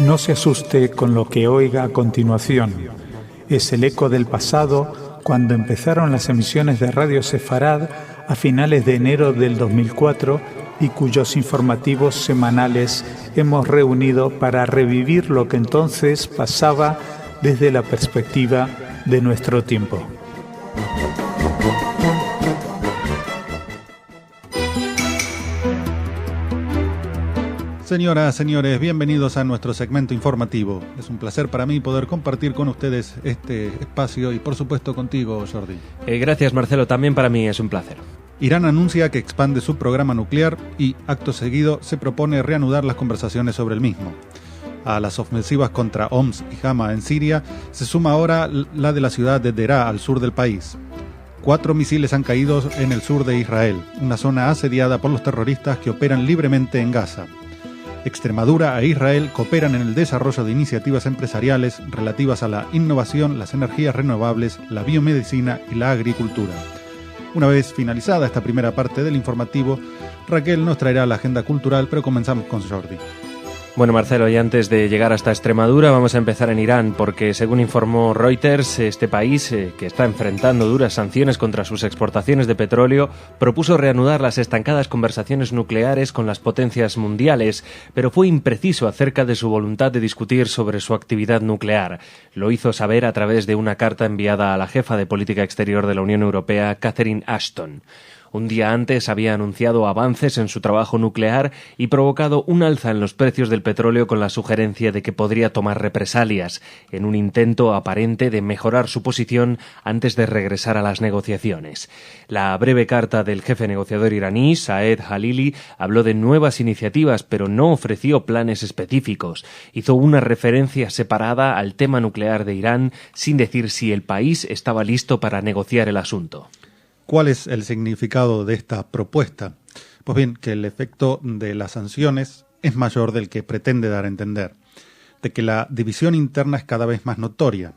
No se asuste con lo que oiga a continuación. Es el eco del pasado cuando empezaron las emisiones de Radio Sefarad a finales de enero del 2004 y cuyos informativos semanales hemos reunido para revivir lo que entonces pasaba desde la perspectiva de nuestro tiempo. Señoras, señores, bienvenidos a nuestro segmento informativo. Es un placer para mí poder compartir con ustedes este espacio y por supuesto contigo, Jordi. Gracias, Marcelo, también para mí es un placer. Irán anuncia que expande su programa nuclear y, acto seguido, se propone reanudar las conversaciones sobre el mismo. A las ofensivas contra Homs y Hama en Siria se suma ahora la de la ciudad de Deraa, al sur del país. 4 misiles han caído en el sur de Israel, una zona asediada por los terroristas que operan libremente en Gaza. Extremadura e Israel cooperan en el desarrollo de iniciativas empresariales relativas a la innovación, las energías renovables, la biomedicina y la agricultura. Una vez finalizada esta primera parte del informativo, Raquel nos traerá la agenda cultural, pero comenzamos con Jordi. Bueno, Marcelo, y antes de llegar hasta Extremadura, vamos a empezar en Irán, porque según informó Reuters, este país, que está enfrentando duras sanciones contra sus exportaciones de petróleo, propuso reanudar las estancadas conversaciones nucleares con las potencias mundiales, pero fue impreciso acerca de su voluntad de discutir sobre su actividad nuclear. Lo hizo saber a través de una carta enviada a la jefa de política exterior de la Unión Europea, Catherine Ashton. Un día antes había anunciado avances en su trabajo nuclear y provocado un alza en los precios del petróleo con la sugerencia de que podría tomar represalias, en un intento aparente de mejorar su posición antes de regresar a las negociaciones. La breve carta del jefe negociador iraní, Saed Jalili, habló de nuevas iniciativas, pero no ofreció planes específicos. Hizo una referencia separada al tema nuclear de Irán, sin decir si el país estaba listo para negociar el asunto. ¿Cuál es el significado de esta propuesta? Pues bien, que el efecto de las sanciones es mayor del que pretende dar a entender, de que la división interna es cada vez más notoria.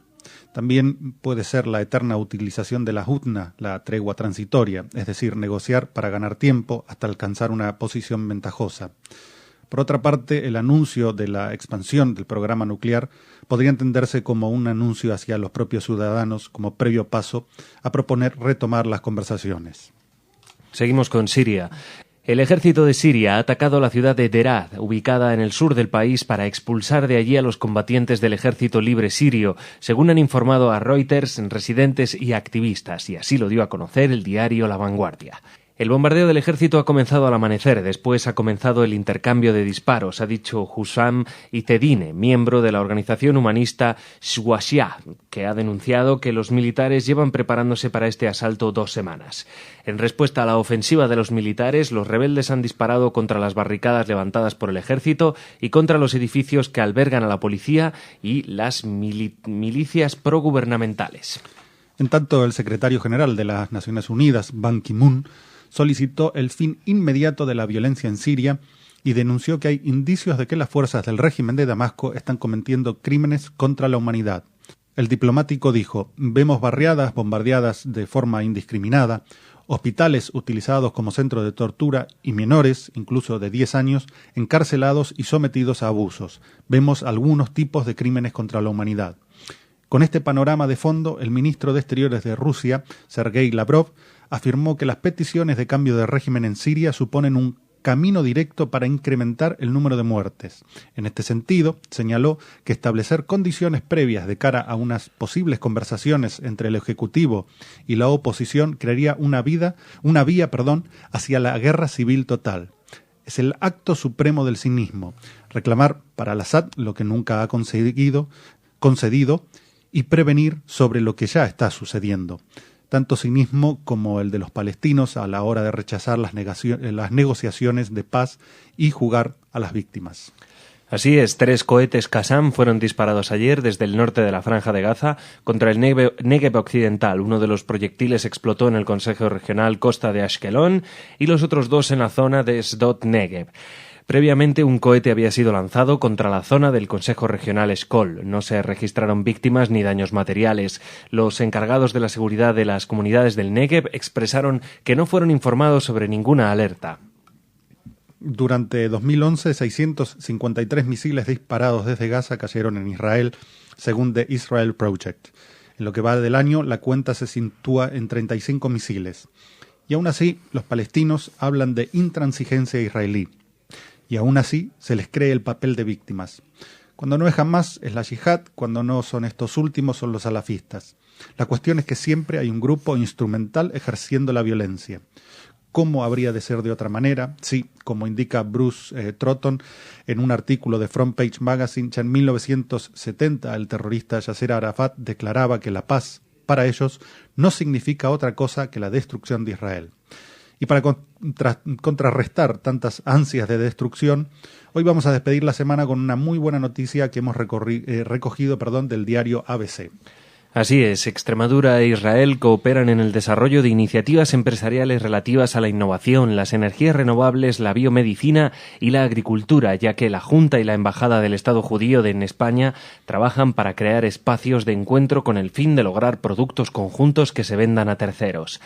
También puede ser la eterna utilización de la hudna, la tregua transitoria, es decir, negociar para ganar tiempo hasta alcanzar una posición ventajosa. Por otra parte, el anuncio de la expansión del programa nuclear podría entenderse como un anuncio hacia los propios ciudadanos como previo paso a proponer retomar las conversaciones. Seguimos con Siria. El ejército de Siria ha atacado la ciudad de Deraa, ubicada en el sur del país, para expulsar de allí a los combatientes del ejército libre sirio, según han informado a Reuters residentes y activistas, y así lo dio a conocer el diario La Vanguardia. El bombardeo del ejército ha comenzado al amanecer, después ha comenzado el intercambio de disparos, ha dicho Hussam Izzedine, miembro de la organización humanista Shwashia, que ha denunciado que los militares llevan preparándose para este asalto 2 semanas. En respuesta a la ofensiva de los militares, los rebeldes han disparado contra las barricadas levantadas por el ejército y contra los edificios que albergan a la policía y las milicias progubernamentales. En tanto, el secretario general de las Naciones Unidas, Ban Ki-moon, solicitó el fin inmediato de la violencia en Siria y denunció que hay indicios de que las fuerzas del régimen de Damasco están cometiendo crímenes contra la humanidad. El diplomático dijo: vemos barriadas bombardeadas de forma indiscriminada, hospitales utilizados como centro de tortura y menores, incluso de 10 años, encarcelados y sometidos a abusos. Vemos algunos tipos de crímenes contra la humanidad. Con este panorama de fondo, el ministro de Exteriores de Rusia, Sergei Lavrov, afirmó que las peticiones de cambio de régimen en Siria suponen un camino directo para incrementar el número de muertes. En este sentido, señaló que establecer condiciones previas de cara a unas posibles conversaciones entre el Ejecutivo y la oposición crearía una vía hacia la guerra civil total. Es el acto supremo del cinismo, reclamar para al-Assad lo que nunca ha concedido y prevenir sobre lo que ya está sucediendo. Tanto cinismo como el de los palestinos a la hora de rechazar las negociaciones de paz y jugar a las víctimas. Así es, 3 cohetes Qassam fueron disparados ayer desde el norte de la Franja de Gaza contra el Negev occidental. Uno de los proyectiles explotó en el Consejo Regional Costa de Ashkelon y los otros 2 en la zona de Sdot Negev. Previamente, un cohete había sido lanzado contra la zona del Consejo Regional Eshkol. No se registraron víctimas ni daños materiales. Los encargados de la seguridad de las comunidades del Negev expresaron que no fueron informados sobre ninguna alerta. Durante 2011, 653 misiles disparados desde Gaza cayeron en Israel, según The Israel Project. En lo que va del año, la cuenta se sitúa en 35 misiles. Y aún así, los palestinos hablan de intransigencia israelí. Y aún así, se les cree el papel de víctimas. Cuando no es Hamás, es la yihad. Cuando no son estos últimos, son los salafistas. La cuestión es que siempre hay un grupo instrumental ejerciendo la violencia. ¿Cómo habría de ser de otra manera? Sí, como indica Bruce Trotton en un artículo de Front Page Magazine, ya en 1970 el terrorista Yasser Arafat declaraba que la paz, para ellos, no significa otra cosa que la destrucción de Israel. Y para contrarrestar tantas ansias de destrucción, hoy vamos a despedir la semana con una muy buena noticia que hemos recogido del diario ABC. Así es, Extremadura e Israel cooperan en el desarrollo de iniciativas empresariales relativas a la innovación, las energías renovables, la biomedicina y la agricultura, ya que la Junta y la Embajada del Estado judío en España trabajan para crear espacios de encuentro con el fin de lograr productos conjuntos que se vendan a terceros.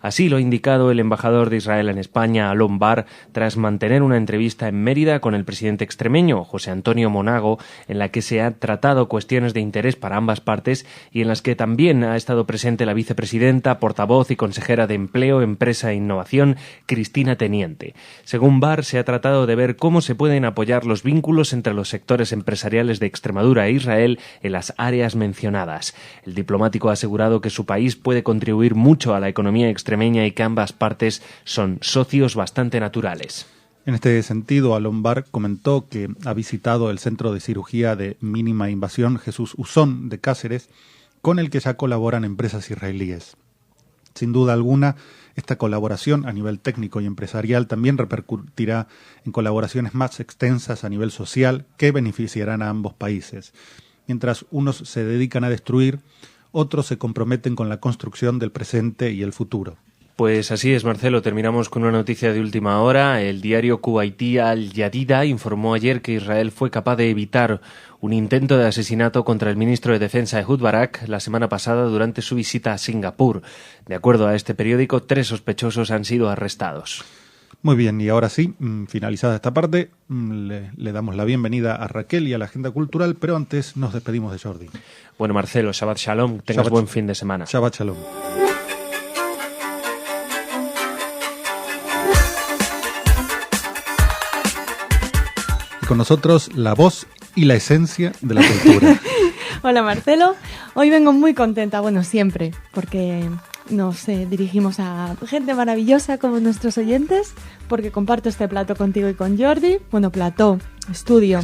Así lo ha indicado el embajador de Israel en España, Alon Bar, tras mantener una entrevista en Mérida con el presidente extremeño, José Antonio Monago, en la que se han tratado cuestiones de interés para ambas partes y en las que también ha estado presente la vicepresidenta, portavoz y consejera de Empleo, Empresa e Innovación, Cristina Teniente. Según Bar, se ha tratado de ver cómo se pueden apoyar los vínculos entre los sectores empresariales de Extremadura e Israel en las áreas mencionadas. El diplomático ha asegurado que su país puede contribuir mucho a la economía extremeña y que ambas partes son socios bastante naturales. En este sentido, Alon Bar comentó que ha visitado el Centro de Cirugía de Mínima Invasión Jesús Usón de Cáceres, con el que ya colaboran empresas israelíes. Sin duda alguna, esta colaboración a nivel técnico y empresarial también repercutirá en colaboraciones más extensas a nivel social que beneficiarán a ambos países. Mientras unos se dedican a destruir, otros se comprometen con la construcción del presente y el futuro. Pues así es, Marcelo. Terminamos con una noticia de última hora. El diario Kuwaití Al Jadida informó ayer que Israel fue capaz de evitar un intento de asesinato contra el ministro de Defensa Ehud Barak la semana pasada durante su visita a Singapur. De acuerdo a este periódico, 3 sospechosos han sido arrestados. Muy bien, y ahora sí, finalizada esta parte, le damos la bienvenida a Raquel y a la agenda cultural, pero antes nos despedimos de Jordi. Bueno, Marcelo, Shabbat Shalom, tengas Shabbat, buen fin de semana. Shabbat Shalom. Y con nosotros la voz y la esencia de la cultura. Hola Marcelo, hoy vengo muy contenta, bueno, siempre, porque nos dirigimos a gente maravillosa como nuestros oyentes, porque comparto este plato contigo y con Jordi. Bueno, estudio,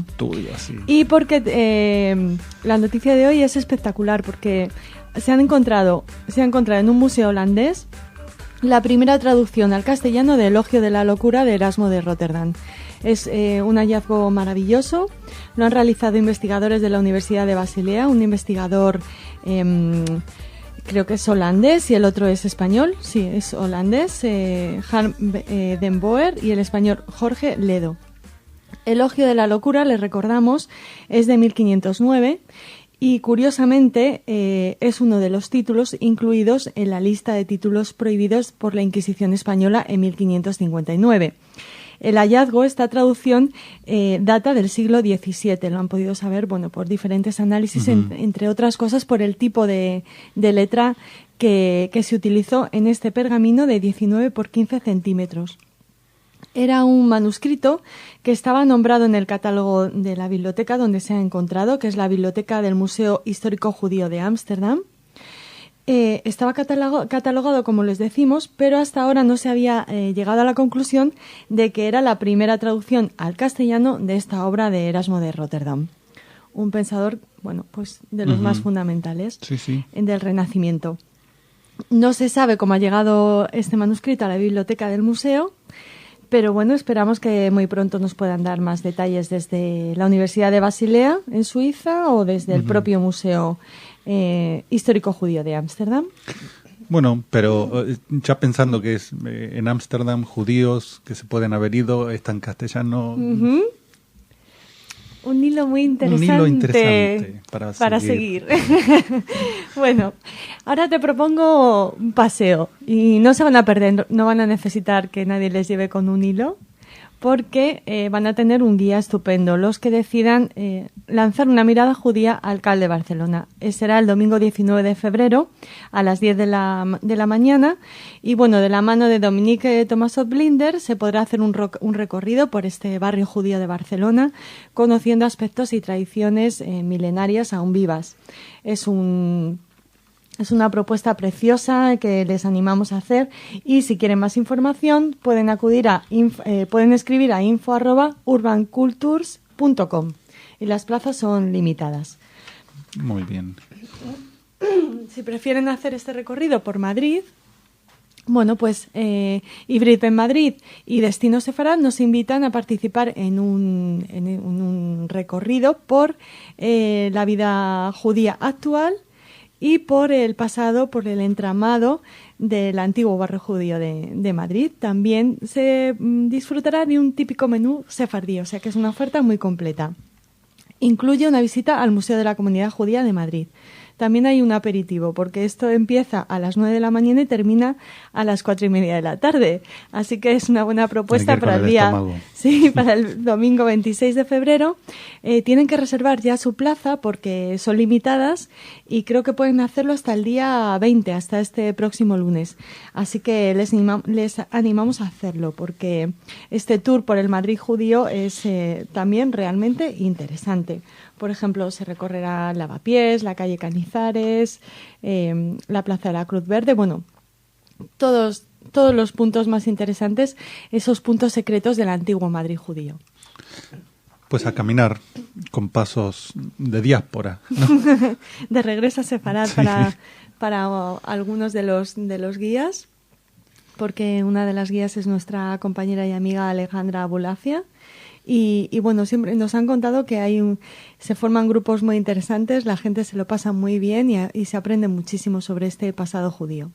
sí. Y porque la noticia de hoy es espectacular, porque se ha encontrado en un museo holandés la primera traducción al castellano de Elogio de la locura de Erasmo de Rotterdam. Es un hallazgo maravilloso. Lo han realizado investigadores de la Universidad de Basilea, un investigador creo que es holandés y el otro es español. Sí, es holandés, Harm den Boer, y el español Jorge Ledo. Elogio de la locura, les recordamos, es de 1509 y curiosamente es uno de los títulos incluidos en la lista de títulos prohibidos por la Inquisición española en 1559. El hallazgo, esta traducción, data del siglo XVII. Lo han podido saber, bueno, por diferentes análisis, entre otras cosas por el tipo de letra que se utilizó en este pergamino de 19 por 15 centímetros. Era un manuscrito que estaba nombrado en el catálogo de la biblioteca donde se ha encontrado, que es la Biblioteca del Museo Histórico Judío de Ámsterdam. Estaba catalogado, como les decimos, pero hasta ahora no se había llegado a la conclusión de que era la primera traducción al castellano de esta obra de Erasmo de Rotterdam. Un pensador, bueno, pues de los más fundamentales del Renacimiento. No se sabe cómo ha llegado este manuscrito a la biblioteca del museo, pero bueno, esperamos que muy pronto nos puedan dar más detalles desde la Universidad de Basilea, en Suiza, o desde el propio Museo Histórico Judío de Ámsterdam. Bueno, pero ya pensando que es en Ámsterdam, judíos que se pueden haber ido, está en castellano. Un hilo muy interesante. Un hilo interesante para seguir. Bueno, ahora te propongo un paseo y no se van a perder, no van a necesitar que nadie les lleve con un hilo. porque van a tener un guía estupendo, los que decidan lanzar una mirada judía al CAL de Barcelona. Será el domingo 19 de febrero a las 10 de la mañana y bueno, de la mano de Dominique Tomasot Blinder se podrá hacer un recorrido por este barrio judío de Barcelona, conociendo aspectos y tradiciones milenarias aún vivas. Es una propuesta preciosa que les animamos a hacer y si quieren más información pueden escribir a info@urbancultures.com y las plazas son limitadas. Muy bien. Si prefieren hacer este recorrido por Madrid, bueno, pues Ivrit en Madrid y Destino Sefarad nos invitan a participar en un recorrido por la vida judía actual y por el pasado, por el entramado del antiguo barrio judío de Madrid. También se disfrutará de un típico menú sefardí, o sea que es una oferta muy completa. Incluye una visita al Museo de la Comunidad Judía de Madrid. También hay un aperitivo, porque esto empieza a las 9 de la mañana y termina a las 4:30 de la tarde. Así que es una buena propuesta para el día, sí, para el domingo 26 de febrero. Tienen que reservar ya su plaza porque son limitadas y creo que pueden hacerlo hasta el día 20, hasta este próximo lunes. Así que les animamos a hacerlo porque este tour por el Madrid judío es también realmente interesante. Por ejemplo, se recorrerá Lavapiés, la calle Canizares, la Plaza de la Cruz Verde. Bueno, todos los puntos más interesantes, esos puntos secretos del antiguo Madrid judío. Pues a caminar con pasos de diáspora, ¿no? De regreso a Sefarad para algunos de los guías, porque una de las guías es nuestra compañera y amiga Alejandra Abulafia. Y bueno, siempre nos han contado que se forman grupos muy interesantes, la gente se lo pasa muy bien y se aprende muchísimo sobre este pasado judío.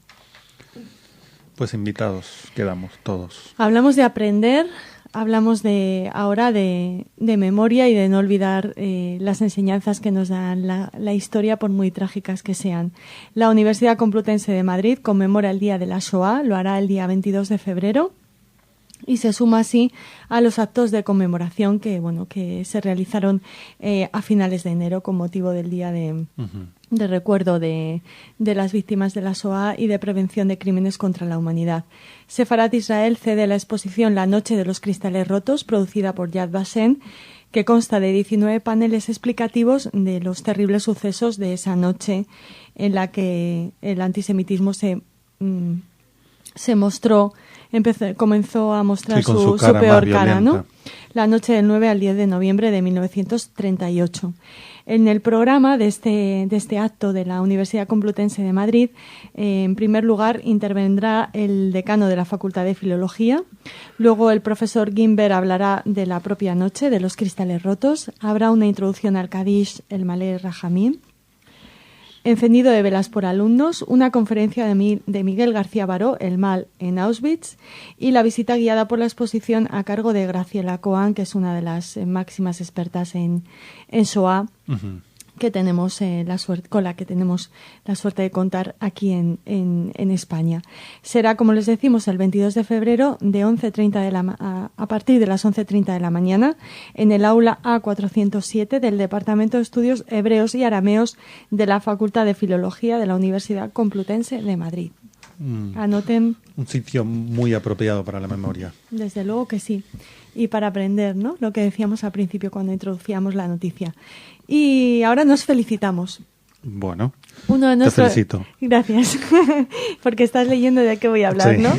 Pues invitados quedamos todos. Hablamos de aprender, hablamos ahora de memoria y de no olvidar las enseñanzas que nos dan la historia, por muy trágicas que sean. La Universidad Complutense de Madrid conmemora el Día de la Shoah, lo hará el día 22 de febrero. Y se suma así a los actos de conmemoración que se realizaron a finales de enero con motivo del día de recuerdo de las víctimas de la Shoah y de prevención de crímenes contra la humanidad. Sefarat Israel cede la exposición La Noche de los Cristales Rotos, producida por Yad Vashem, que consta de 19 paneles explicativos de los terribles sucesos de esa noche en la que el antisemitismo comenzó a mostrar su peor cara, ¿no? La noche del 9 al 10 de noviembre de 1938. En el programa de este acto de la Universidad Complutense de Madrid, en primer lugar intervendrá el decano de la Facultad de Filología, luego el profesor Gimber hablará de la propia noche, de los cristales rotos, habrá una introducción al Kadish, el Malé Rajamim, encendido de velas por alumnos, una conferencia de Miguel García Baró, El mal en Auschwitz, y la visita guiada por la exposición a cargo de Graciela Coan, que es una de las máximas expertas en Shoah, que tenemos con la que tenemos la suerte de contar aquí en España. Será, como les decimos, el 22 de febrero de a partir de las 11:30 de la mañana en el aula A407 del Departamento de Estudios Hebreos y Arameos de la Facultad de Filología de la Universidad Complutense de Madrid. Anoten. Un sitio muy apropiado para la memoria. Desde luego que sí. Y para aprender, ¿no? Lo que decíamos al principio cuando introducíamos la noticia. Y ahora nos felicitamos. Bueno, te felicito. Gracias, porque estás leyendo de qué voy a hablar, sí. ¿no?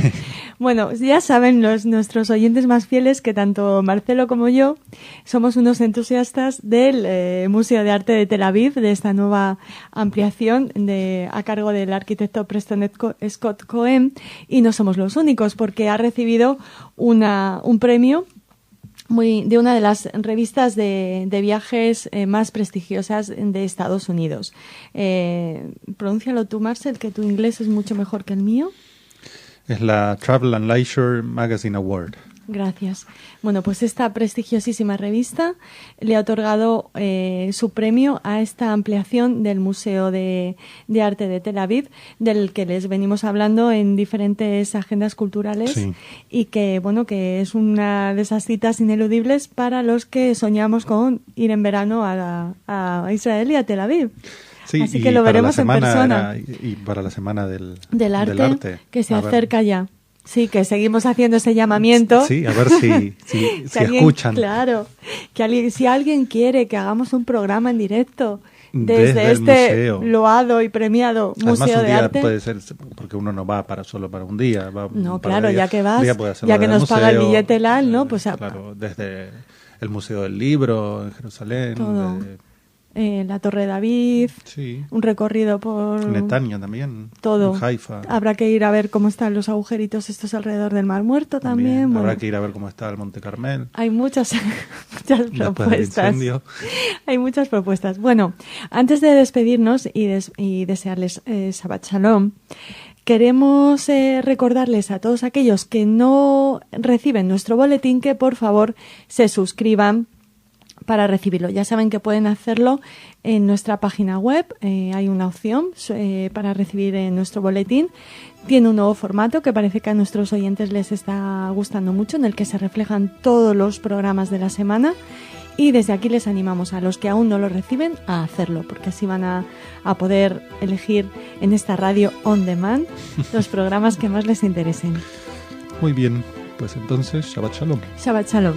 Bueno, ya saben nuestros oyentes más fieles que tanto Marcelo como yo somos unos entusiastas del Museo de Arte de Tel Aviv, de esta nueva ampliación a cargo del arquitecto Preston Scott Cohen, y no somos los únicos porque ha recibido un premio de una de las revistas de viajes más prestigiosas de Estados Unidos. Pronúncialo tú, Marcel, que tu inglés es mucho mejor que el mío. Es la Travel and Leisure Magazine Award. Gracias. Bueno, pues esta prestigiosísima revista le ha otorgado su premio a esta ampliación del Museo de Arte de Tel Aviv, del que les venimos hablando en diferentes agendas culturales, Sí. y que, bueno, que es una de esas citas ineludibles para los que soñamos con ir en verano a Israel y a Tel Aviv. Sí, Así y que lo para la veremos en semana persona. y para la semana del Arte, que se A ver. acerca ya. Sí, que seguimos haciendo ese llamamiento. Sí, a ver si alguien, escuchan. Claro, si alguien quiere que hagamos un programa en directo Desde el este museo. loado y premiado Además, Museo un de día Arte. puede ser, porque uno no va solo para un día. Va No, un par de claro, ya días. que Un vas, día puede hacerlo ya que desde el nos paga el museo, billete LAL, ¿no? Pues claro, desde el Museo del Libro en Jerusalén. Todo. La Torre de David, Sí. un recorrido por Netanya también. todo. En Haifa. Habrá que ir a ver cómo están los agujeritos estos alrededor del Mar Muerto también. Bueno, Habrá que ir a ver cómo está el Monte Carmel. hay muchas Después del propuestas. incendio. Hay muchas propuestas. Bueno, antes de despedirnos y desearles Shabbat Shalom, queremos recordarles a todos aquellos que no reciben nuestro boletín que por favor se suscriban para recibirlo. Ya saben que pueden hacerlo en nuestra página web. Hay una opción para recibir nuestro boletín. Tiene un nuevo formato que parece que a nuestros oyentes les está gustando mucho, en el que se reflejan todos los programas de la semana. Y desde aquí les animamos a los que aún no lo reciben a hacerlo, porque así van a poder elegir en esta radio on demand los programas que más les interesen. Muy bien, pues entonces, Shabbat Shalom. Shabbat Shalom.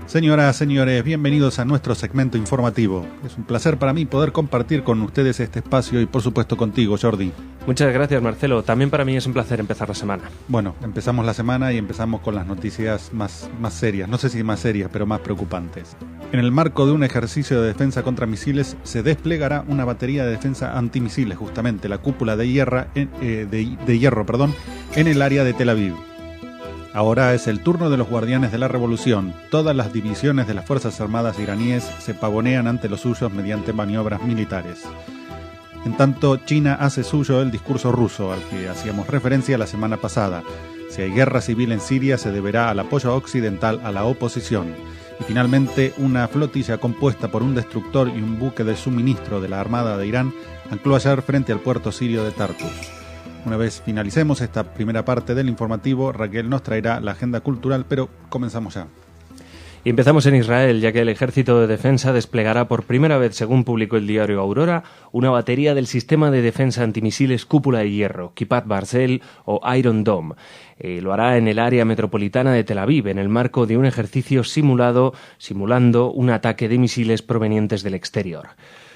Señoras, señores, bienvenidos a nuestro segmento informativo. Es un placer para mí poder compartir con ustedes este espacio y por supuesto contigo, Jordi. Muchas gracias, Marcelo. También para mí es un placer empezar la semana. Bueno, empezamos la semana y empezamos con las noticias más serias, no sé si más serias, pero más preocupantes. En el marco de un ejercicio de defensa contra misiles se desplegará una batería de defensa antimisiles, justamente la cúpula de hierro, en el área de Tel Aviv. Ahora es el turno de los guardianes de la revolución. Todas las divisiones de las Fuerzas Armadas iraníes se pavonean ante los suyos mediante maniobras militares. En tanto, China hace suyo el discurso ruso, al que hacíamos referencia la semana pasada. Si hay guerra civil en Siria, se deberá al apoyo occidental a la oposición. Y finalmente, una flotilla compuesta por un destructor y un buque de suministro de la Armada de Irán ancló ayer frente al puerto sirio de Tartus. Una vez finalicemos esta primera parte del informativo, Raquel nos traerá la agenda cultural, pero comenzamos ya. Y empezamos en Israel, ya que el Ejército de Defensa desplegará por primera vez, según publicó el diario Aurora, una batería del sistema de defensa antimisiles Cúpula de Hierro, Kipat Barzel o Iron Dome. Lo hará en el área metropolitana de Tel Aviv, en el marco de un ejercicio simulando un ataque de misiles provenientes del exterior.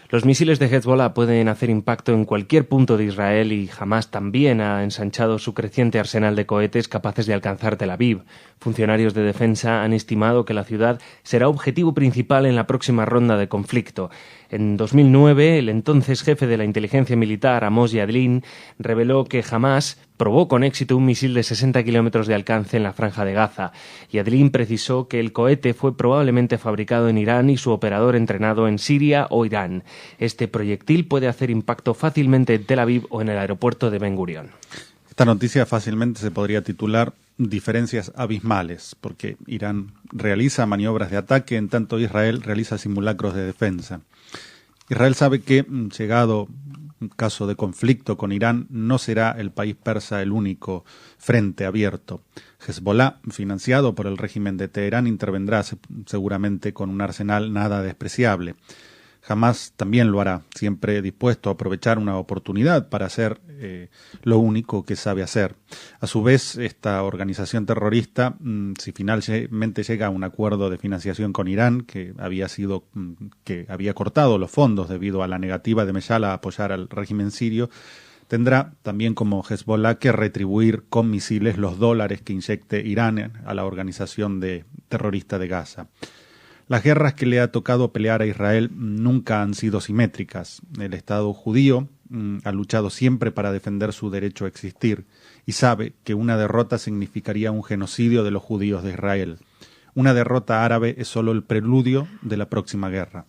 Los misiles de Hezbollah pueden hacer impacto en cualquier punto de Israel y Hamas también ha ensanchado su creciente arsenal de cohetes capaces de alcanzar Tel Aviv. Funcionarios de defensa han estimado que la ciudad será objetivo principal en la próxima ronda de conflicto. En 2009, el entonces jefe de la inteligencia militar, Amos Yadlin, reveló que Hamas probó con éxito un misil de 60 kilómetros de alcance en la Franja de Gaza. Yadlin precisó que el cohete fue probablemente fabricado en Irán y su operador entrenado en Siria o Irán. Este proyectil puede hacer impacto fácilmente en Tel Aviv o en el aeropuerto de Ben Gurion. Esta noticia fácilmente se podría titular Diferencias abismales, porque Irán realiza maniobras de ataque, en tanto Israel realiza simulacros de defensa. Israel sabe que, llegado un caso de conflicto con Irán, no será el país persa el único frente abierto. Hezbollah, financiado por el régimen de Teherán, intervendrá seguramente con un arsenal nada despreciable. Hamas también lo hará, siempre dispuesto a aprovechar una oportunidad para hacer lo único que sabe hacer. A su vez, esta organización terrorista, si finalmente llega a un acuerdo de financiación con Irán, que había cortado los fondos debido a la negativa de Meshal a apoyar al régimen sirio, tendrá también como Hezbollah que retribuir con misiles los dólares que inyecte Irán a la organización terrorista de Gaza. Las guerras que le ha tocado pelear a Israel nunca han sido simétricas. El Estado judío ha luchado siempre para defender su derecho a existir y sabe que una derrota significaría un genocidio de los judíos de Israel. Una derrota árabe es solo el preludio de la próxima guerra.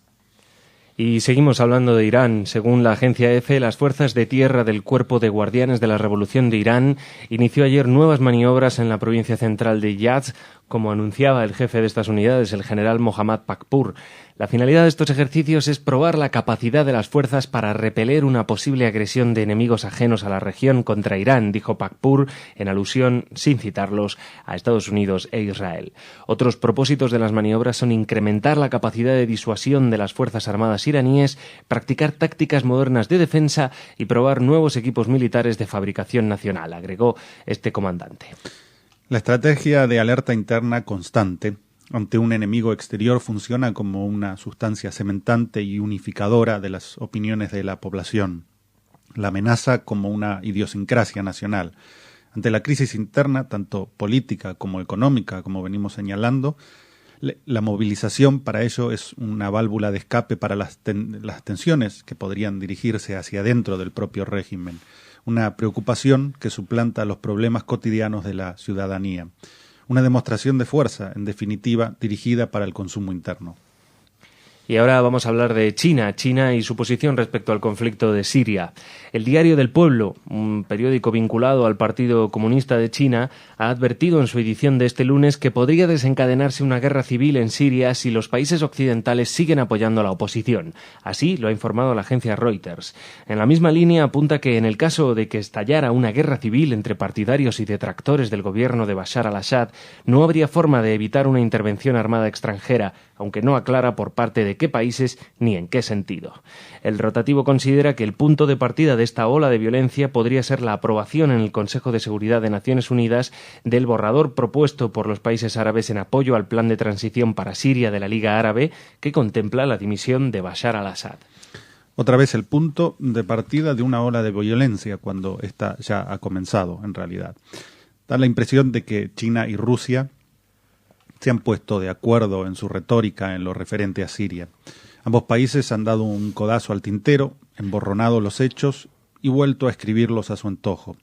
Y seguimos hablando de Irán. Según la agencia EFE, las fuerzas de tierra del Cuerpo de Guardianes de la Revolución de Irán inició ayer nuevas maniobras en la provincia central de Yazd, como anunciaba el jefe de estas unidades, el general Mohammad Pakpur. La finalidad de estos ejercicios es probar la capacidad de las fuerzas para repeler una posible agresión de enemigos ajenos a la región contra Irán, dijo Pakpur, en alusión, sin citarlos, a Estados Unidos e Israel. Otros propósitos de las maniobras son incrementar la capacidad de disuasión de las Fuerzas Armadas iraníes, practicar tácticas modernas de defensa y probar nuevos equipos militares de fabricación nacional, agregó este comandante. La estrategia de alerta interna constante ante un enemigo exterior funciona como una sustancia cementante y unificadora de las opiniones de la población. La amenaza como una idiosincrasia nacional. Ante la crisis interna, tanto política como económica, como venimos señalando, la movilización para ello es una válvula de escape para las tensiones que podrían dirigirse hacia adentro del propio régimen. Una preocupación que suplanta los problemas cotidianos de la ciudadanía. Una demostración de fuerza, en definitiva, dirigida para el consumo interno. Y ahora vamos a hablar de China y su posición respecto al conflicto de Siria. El Diario del Pueblo, un periódico vinculado al Partido Comunista de China, ha advertido en su edición de este lunes que podría desencadenarse una guerra civil en Siria si los países occidentales siguen apoyando a la oposición. Así lo ha informado la agencia Reuters. En la misma línea apunta que en el caso de que estallara una guerra civil entre partidarios y detractores del gobierno de Bashar al-Assad, no habría forma de evitar una intervención armada extranjera, aunque no aclara por parte de qué países ni en qué sentido. El rotativo considera que el punto de partida de esta ola de violencia podría ser la aprobación en el Consejo de Seguridad de Naciones Unidas del borrador propuesto por los países árabes en apoyo al plan de transición para Siria de la Liga Árabe, que contempla la dimisión de Bashar al-Assad. Otra vez el punto de partida de una ola de violencia cuando esta ya ha comenzado, en realidad. Da la impresión de que China y Rusia se han puesto de acuerdo en su retórica en lo referente a Siria. Ambos países han dado un codazo al tintero, emborronado los hechos y vuelto a escribirlos a su antojo.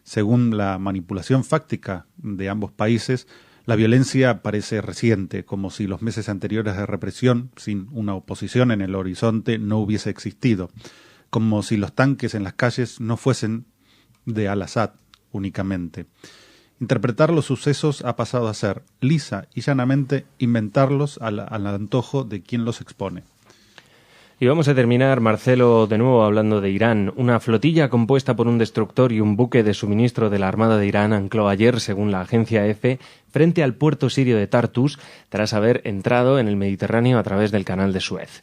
Según la manipulación fáctica de ambos países, la violencia parece reciente, como si los meses anteriores de represión, sin una oposición en el horizonte, no hubiese existido, como si los tanques en las calles no fuesen de Al-Assad únicamente. Interpretar los sucesos ha pasado a ser, lisa y llanamente, inventarlos al antojo de quien los expone. Y vamos a terminar, Marcelo, de nuevo hablando de Irán. Una flotilla compuesta por un destructor y un buque de suministro de la Armada de Irán ancló ayer, según la agencia EFE, frente al puerto sirio de Tartus, tras haber entrado en el Mediterráneo a través del canal de Suez.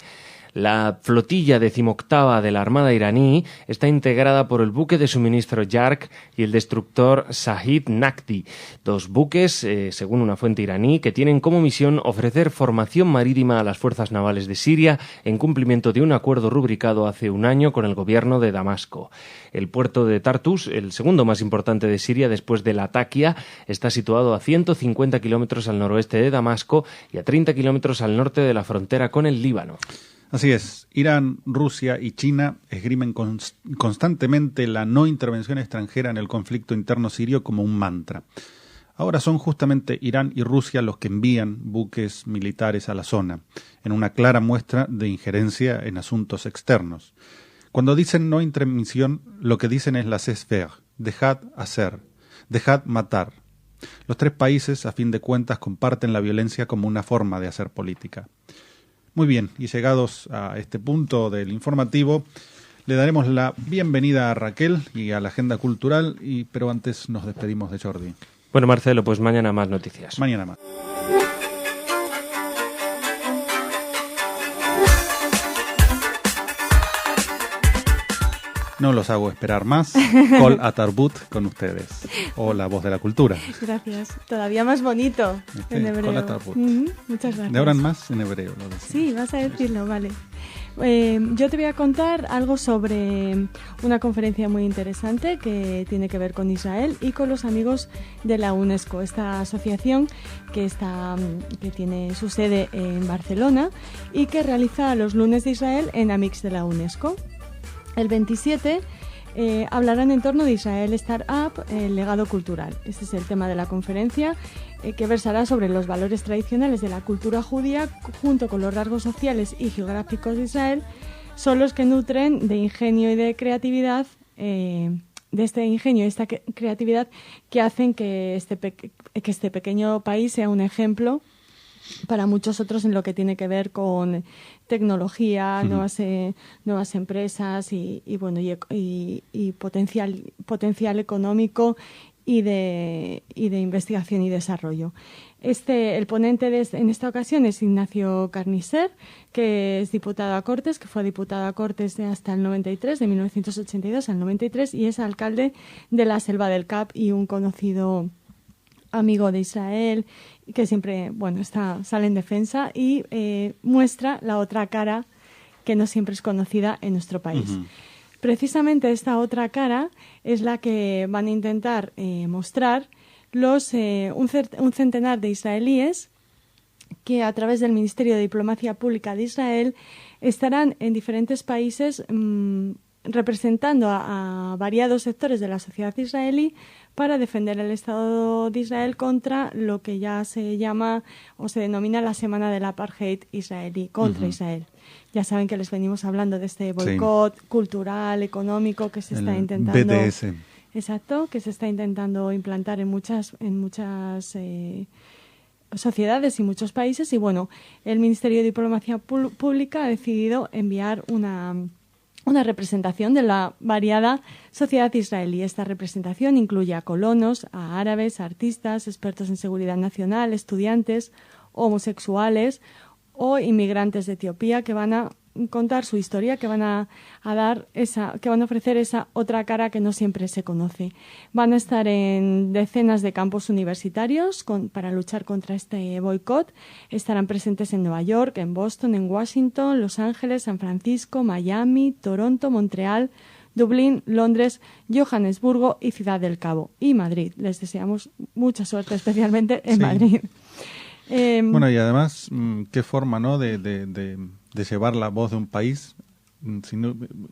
La flotilla 18ª de la Armada iraní está integrada por el buque de suministro Yark y el destructor Shahid Nakti, dos buques, según una fuente iraní, que tienen como misión ofrecer formación marítima a las fuerzas navales de Siria en cumplimiento de un acuerdo rubricado hace un año con el gobierno de Damasco. El puerto de Tartus, el segundo más importante de Siria después de Latakia, está situado a 150 kilómetros al noroeste de Damasco y a 30 kilómetros al norte de la frontera con el Líbano. Así es, Irán, Rusia y China esgrimen constantemente la no intervención extranjera en el conflicto interno sirio como un mantra. Ahora son justamente Irán y Rusia los que envían buques militares a la zona, en una clara muestra de injerencia en asuntos externos. Cuando dicen no intervención, lo que dicen es laissez-faire, dejad hacer, dejad matar. Los tres países, a fin de cuentas, comparten la violencia como una forma de hacer política. Muy bien, y llegados a este punto del informativo, le daremos la bienvenida a Raquel y a la agenda cultural, pero antes nos despedimos de Jordi. Bueno, Marcelo, pues mañana más noticias. Mañana más. No los hago esperar más. Kol Atarbut con ustedes. O la voz de la cultura. Gracias. Todavía más bonito en hebreo. Kol Atarbut. Muchas gracias. De ahora en más en hebreo. Lo sí, vas a decirlo, vale. Yo te voy a contar algo sobre una conferencia muy interesante que tiene que ver con Israel y con los amigos de la UNESCO, esta asociación que tiene su sede en Barcelona y que realiza los lunes de Israel en Amix de la UNESCO. El 27 hablarán en torno de Israel Startup, el legado cultural. Este es el tema de la conferencia, que versará sobre los valores tradicionales de la cultura judía junto con los rasgos sociales y geográficos de Israel, son los que nutren de ingenio y de creatividad, de este ingenio y esta creatividad que hacen que este pequeño país sea un ejemplo para muchos otros en lo que tiene que ver con tecnología, nuevas empresas y potencial económico y de investigación y desarrollo. El ponente en esta ocasión es Ignacio Carnicer, que es diputado a Cortes, que fue diputado a Cortes hasta el 93, de 1982 al 93, y es alcalde de la Selva del Cap y un conocido amigo de Israel, que siempre, sale en defensa y muestra la otra cara que no siempre es conocida en nuestro país. Precisamente esta otra cara es la que van a intentar mostrar un centenar de israelíes que a través del Ministerio de Diplomacia Pública de Israel estarán en diferentes países representando a variados sectores de la sociedad israelí para defender el Estado de Israel contra lo que ya se llama o se denomina la Semana del Apartheid israelí, contra Israel. Ya saben que les venimos hablando de este boicot cultural, económico que se está intentando... BDS. Exacto, que se está intentando implantar en muchas sociedades y muchos países. Y el Ministerio de Diplomacia Pública ha decidido enviar una representación de la variada sociedad israelí. Esta representación incluye a colonos, a árabes, a artistas, expertos en seguridad nacional, estudiantes, homosexuales o inmigrantes de Etiopía que van a contar su historia, que van a ofrecer esa otra cara que no siempre se conoce. Van a estar en decenas de campus universitarios para luchar contra este boicot. Estarán presentes en Nueva York, en Boston, en Washington, Los Ángeles, San Francisco, Miami, Toronto, Montreal, Dublín, Londres, Johannesburgo y Ciudad del Cabo y Madrid. Les deseamos mucha suerte, especialmente en Madrid. Y además, qué forma, ¿no?, de llevar la voz de un país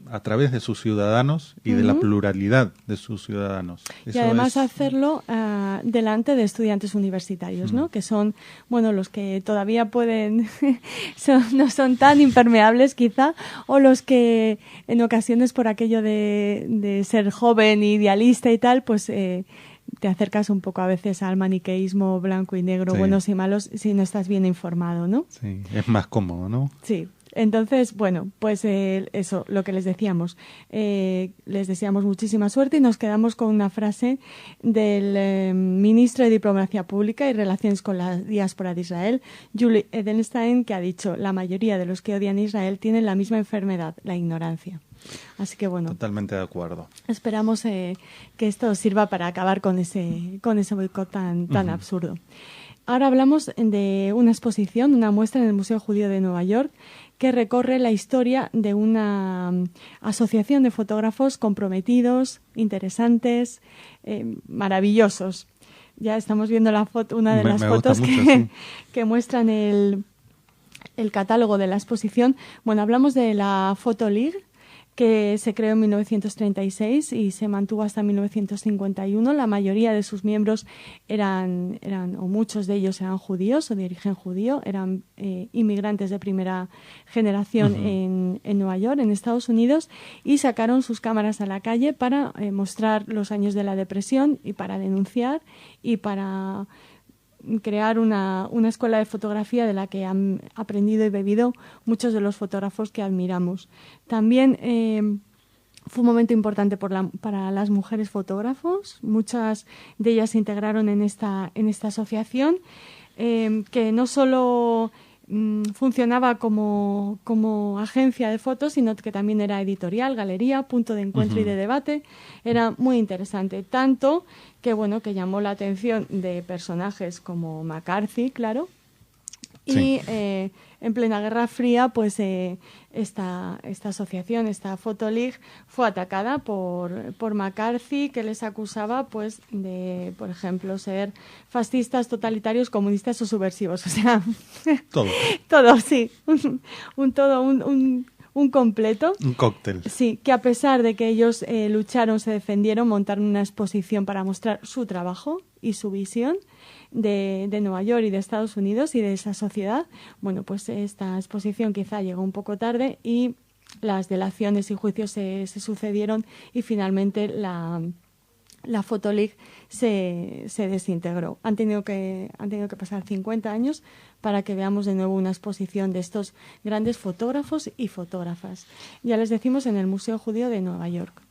a través de sus ciudadanos y de la pluralidad de sus ciudadanos. Y además hacerlo delante de estudiantes universitarios, ¿no? Que son, los que todavía pueden, no son tan impermeables quizá, o los que en ocasiones por aquello de ser joven, idealista y tal, pues te acercas un poco a veces al maniqueísmo blanco y negro, buenos y malos, si no estás bien informado, ¿no? Sí, es más cómodo, ¿no? Sí. Entonces, eso, lo que les decíamos. Les deseamos muchísima suerte y nos quedamos con una frase del ministro de Diplomacia Pública y Relaciones con la Diáspora de Israel, Yuli Edelstein, que ha dicho: la mayoría de los que odian a Israel tienen la misma enfermedad, la ignorancia. Así que totalmente de acuerdo. Esperamos que esto sirva para acabar con ese boicot tan absurdo. Ahora hablamos de una exposición, una muestra en el Museo Judío de Nueva York que recorre la historia de una asociación de fotógrafos comprometidos, interesantes, maravillosos. Ya estamos viendo una de las fotos que muestran el catálogo de la exposición. Hablamos de la Photo League, que se creó en 1936 y se mantuvo hasta 1951. La mayoría de sus miembros o muchos de ellos eran judíos o de origen judío, eran inmigrantes de primera generación en Nueva York, en Estados Unidos, y sacaron sus cámaras a la calle para mostrar los años de la depresión y para denunciar y para crear una escuela de fotografía de la que han aprendido y bebido muchos de los fotógrafos que admiramos. También fue un momento importante para las mujeres fotógrafos. Muchas de ellas se integraron en esta asociación, que no solo funcionaba como agencia de fotos, sino que también era editorial, galería, punto de encuentro y de debate. Era muy interesante, tanto que que llamó la atención de personajes como McCarthy, claro, y en plena Guerra Fría, pues esta asociación, esta Photo League, fue atacada por McCarthy, que les acusaba pues de, por ejemplo, ser fascistas, totalitarios, comunistas o subversivos. O sea, todo, sí, un un completo. Un cóctel. Sí, que a pesar de que ellos lucharon, se defendieron, montaron una exposición para mostrar su trabajo y su visión de Nueva York y de Estados Unidos y de esa sociedad. Bueno, pues esta exposición quizá llegó un poco tarde y las delaciones y juicios se sucedieron y finalmente la Photo League se desintegró. Han tenido que pasar 50 años para que veamos de nuevo una exposición de estos grandes fotógrafos y fotógrafas. Ya les decimos, en el Museo Judío de Nueva York.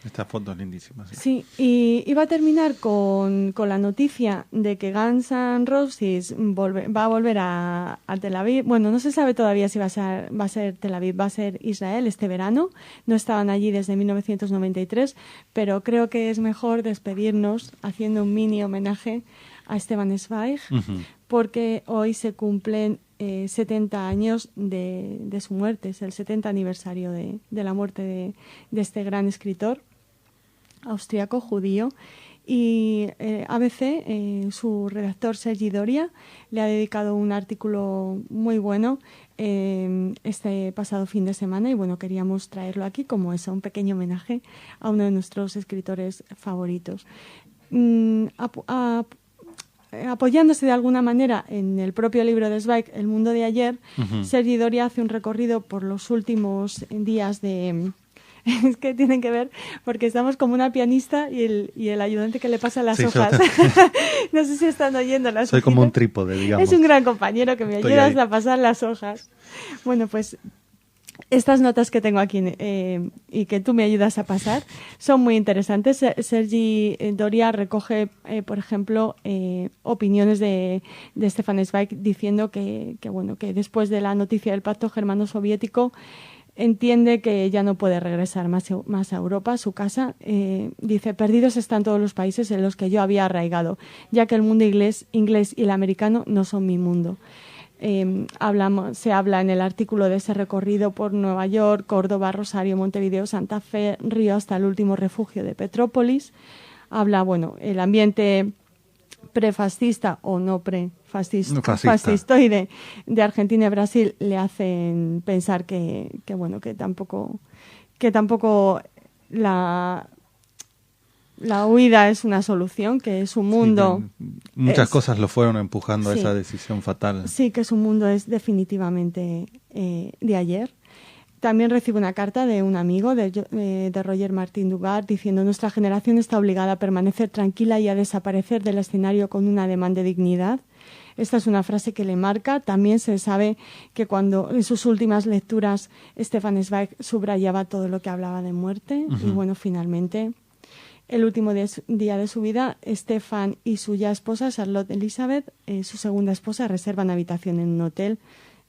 Esta foto es lindísima. Sí, y iba a terminar con la noticia de que Guns N' Roses va a volver a Tel Aviv. Bueno, no se sabe todavía si va a ser Tel Aviv, va a ser Israel este verano. No estaban allí desde 1993, pero creo que es mejor despedirnos haciendo un mini homenaje a Stefan Zweig, porque hoy se cumplen 70 años de su muerte. Es el 70 aniversario de la muerte de este gran escritor austriaco judío, y ABC, su redactor Sergi Doria, le ha dedicado un artículo muy bueno este pasado fin de semana, y bueno, queríamos traerlo aquí como eso, un pequeño homenaje a uno de nuestros escritores favoritos. Apoyándose de alguna manera en el propio libro de Zweig, El mundo de ayer, Sergi Doria hace un recorrido por los últimos días de... Es que tienen que ver, porque estamos como una pianista y el ayudante que le pasa las hojas. No sé si están oyendo las hojas. Soy como un trípode, digamos. Es un gran compañero que me ayuda a pasar las hojas. Bueno, pues estas notas que tengo aquí y que tú me ayudas a pasar son muy interesantes. Sergi Doria recoge, por ejemplo, opiniones de Stefan Zweig diciendo que después de la noticia del pacto germano-soviético entiende que ya no puede regresar más a Europa, a su casa. Dice, perdidos están todos los países en los que yo había arraigado, ya que el mundo inglés y el americano no son mi mundo. Se habla en el artículo de ese recorrido por Nueva York, Córdoba, Rosario, Montevideo, Santa Fe, Río, hasta el último refugio de Petrópolis. Habla, el ambiente prefascista o no fascistoide de Argentina y Brasil le hacen pensar que tampoco la huida es una solución, que su mundo... Sí, muchas cosas lo fueron empujando a esa decisión fatal. Sí, que su mundo es definitivamente de ayer. También recibe una carta de un amigo, de Roger Martín Dugard, diciendo: nuestra generación está obligada a permanecer tranquila y a desaparecer del escenario con un ademán de dignidad. Esta es una frase que le marca. También se sabe que cuando en sus últimas lecturas Stefan Zweig subrayaba todo lo que hablaba de muerte. Y finalmente, el último día de su vida, Stefan y su ya esposa, Charlotte Elizabeth, su segunda esposa, reservan habitación en un hotel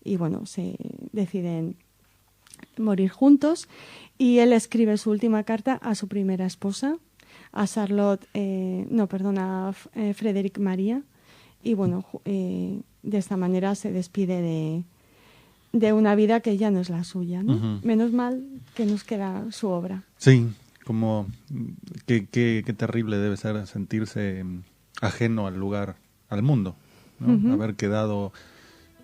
y se deciden morir juntos, y él escribe su última carta a su primera esposa, a Frederick María, y de esta manera se despide de una vida que ya no es la suya, ¿no? Menos mal que nos queda su obra. Sí, como qué terrible debe ser sentirse ajeno al lugar, al mundo, ¿no? Haber quedado,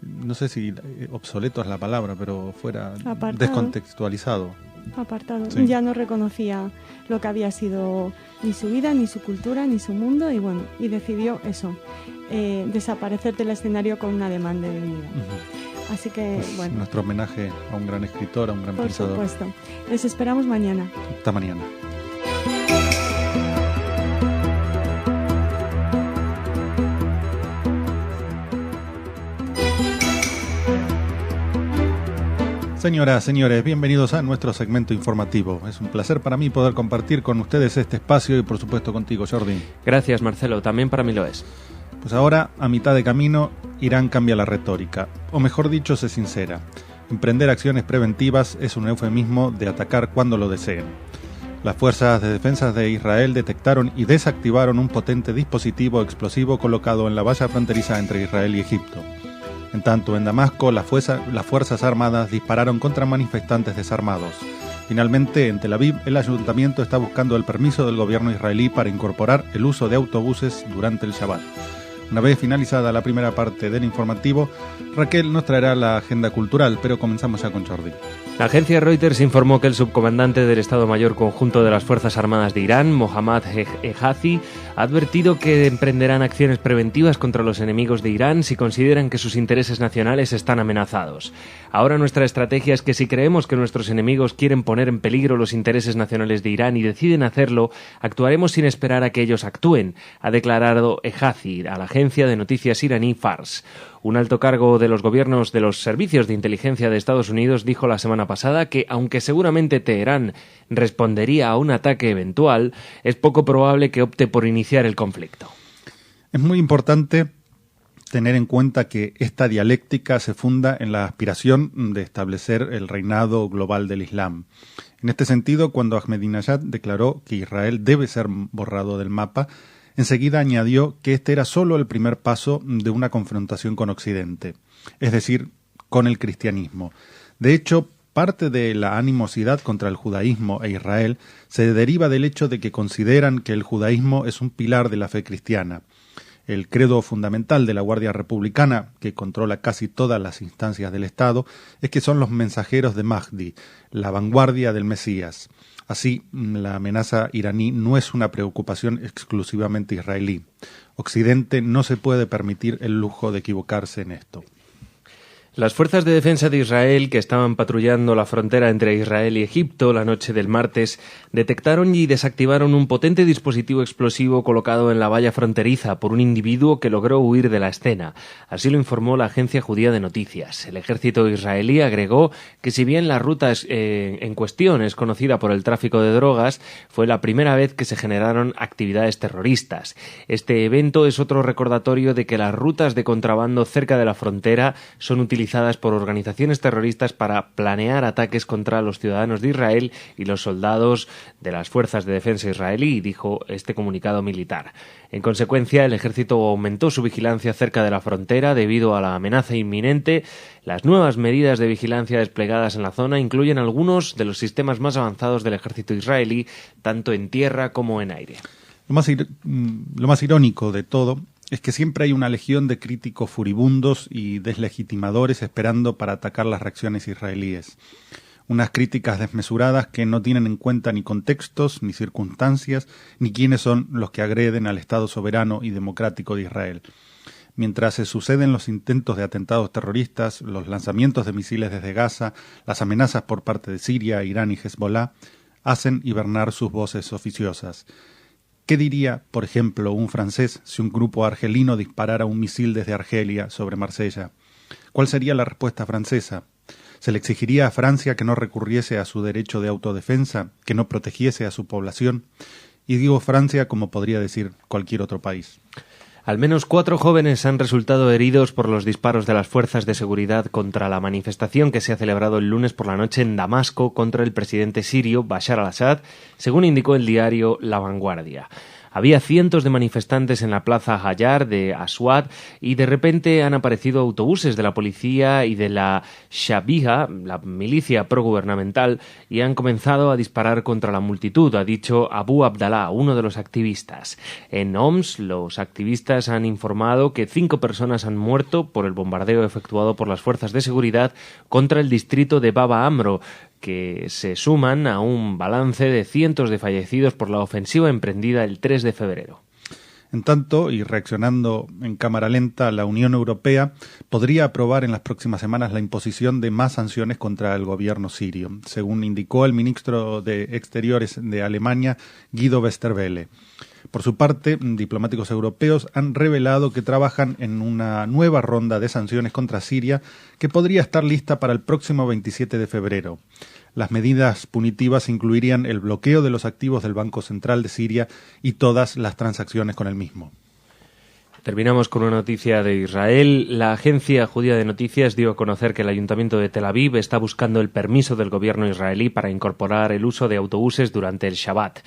no sé si obsoleto es la palabra, pero fuera apartado, descontextualizado. Apartado. Sí. Ya no reconocía lo que había sido ni su vida, ni su cultura, ni su mundo, y decidió eso, desaparecer del escenario con una demanda de dignidad. Así que, nuestro homenaje a un gran escritor, a un gran pensador. Por supuesto. Les esperamos mañana. Hasta mañana. Señoras, señores, bienvenidos a nuestro segmento informativo. Es un placer para mí poder compartir con ustedes este espacio y, por supuesto, contigo, Jordi. Gracias, Marcelo. También para mí lo es. Pues ahora, a mitad de camino, Irán cambia la retórica, o mejor dicho, se sincera. Emprender acciones preventivas es un eufemismo de atacar cuando lo deseen. Las fuerzas de defensa de Israel detectaron y desactivaron un potente dispositivo explosivo colocado en la valla fronteriza entre Israel y Egipto. En tanto, en Damasco, las Fuerzas Armadas dispararon contra manifestantes desarmados. Finalmente, en Tel Aviv, el ayuntamiento está buscando el permiso del gobierno israelí para incorporar el uso de autobuses durante el Shabbat. Una vez finalizada la primera parte del informativo, Raquel nos traerá la agenda cultural, pero comenzamos ya con Jordi. La agencia Reuters informó que el subcomandante del Estado Mayor Conjunto de las Fuerzas Armadas de Irán, Mohammad Ejazi, ha advertido que emprenderán acciones preventivas contra los enemigos de Irán si consideran que sus intereses nacionales están amenazados. Ahora nuestra estrategia es que si creemos que nuestros enemigos quieren poner en peligro los intereses nacionales de Irán y deciden hacerlo, actuaremos sin esperar a que ellos actúen, ha declarado Ejazi a la agencia de noticias iraní Fars. Un alto cargo de los gobiernos de los servicios de inteligencia de Estados Unidos dijo la semana pasada que, aunque seguramente Teherán respondería a un ataque eventual, es poco probable que opte por iniciar el conflicto. Es muy importante tener en cuenta que esta dialéctica se funda en la aspiración de establecer el reinado global del Islam. En este sentido, cuando Ahmadinejad declaró que Israel debe ser borrado del mapa, enseguida añadió que este era solo el primer paso de una confrontación con Occidente, es decir, con el cristianismo. De hecho, parte de la animosidad contra el judaísmo e Israel se deriva del hecho de que consideran que el judaísmo es un pilar de la fe cristiana. El credo fundamental de la Guardia Republicana, que controla casi todas las instancias del Estado, es que son los mensajeros de Mahdi, la vanguardia del Mesías. Así, la amenaza iraní no es una preocupación exclusivamente israelí. Occidente no se puede permitir el lujo de equivocarse en esto. Las fuerzas de defensa de Israel, que estaban patrullando la frontera entre Israel y Egipto la noche del martes, detectaron y desactivaron un potente dispositivo explosivo colocado en la valla fronteriza por un individuo que logró huir de la escena. Así lo informó la agencia judía de noticias. El ejército israelí agregó que si bien la ruta en cuestión es conocida por el tráfico de drogas, fue la primera vez que se generaron actividades terroristas. Este evento es otro recordatorio de que las rutas de contrabando cerca de la frontera son utilizadas por organizaciones terroristas para planear ataques contra los ciudadanos de Israel y los soldados de las fuerzas de defensa israelí, dijo este comunicado militar. En consecuencia, el ejército aumentó su vigilancia cerca de la frontera debido a la amenaza inminente. Las nuevas medidas de vigilancia desplegadas en la zona incluyen algunos de los sistemas más avanzados del ejército israelí, tanto en tierra como en aire. Lo más irónico de todo es que siempre hay una legión de críticos furibundos y deslegitimadores esperando para atacar las reacciones israelíes. Unas críticas desmesuradas que no tienen en cuenta ni contextos, ni circunstancias, ni quiénes son los que agreden al Estado soberano y democrático de Israel. Mientras se suceden los intentos de atentados terroristas, los lanzamientos de misiles desde Gaza, las amenazas por parte de Siria, Irán y Hezbollah, hacen hibernar sus voces oficiosas. ¿Qué diría, por ejemplo, un francés si un grupo argelino disparara un misil desde Argelia sobre Marsella? ¿Cuál sería la respuesta francesa? ¿Se le exigiría a Francia que no recurriese a su derecho de autodefensa, que no protegiese a su población? Y digo Francia como podría decir cualquier otro país. Al menos 4 jóvenes han resultado heridos por los disparos de las fuerzas de seguridad contra la manifestación que se ha celebrado el lunes por la noche en Damasco contra el presidente sirio Bashar al-Assad, según indicó el diario La Vanguardia. Había cientos de manifestantes en la plaza Hayar de Aswad y de repente han aparecido autobuses de la policía y de la Shabiha, la milicia progubernamental, y han comenzado a disparar contra la multitud, ha dicho Abu Abdallah, uno de los activistas. En Homs, los activistas han informado que 5 personas han muerto por el bombardeo efectuado por las fuerzas de seguridad contra el distrito de Baba Amro, que se suman a un balance de cientos de fallecidos por la ofensiva emprendida el 3 de febrero. En tanto, y reaccionando en cámara lenta, la Unión Europea podría aprobar en las próximas semanas la imposición de más sanciones contra el gobierno sirio, según indicó el ministro de Exteriores de Alemania, Guido Westerwelle. Por su parte, diplomáticos europeos han revelado que trabajan en una nueva ronda de sanciones contra Siria que podría estar lista para el próximo 27 de febrero. Las medidas punitivas incluirían el bloqueo de los activos del Banco Central de Siria y todas las transacciones con el mismo. Terminamos con una noticia de Israel. La agencia judía de noticias dio a conocer que el Ayuntamiento de Tel Aviv está buscando el permiso del gobierno israelí para incorporar el uso de autobuses durante el Shabbat.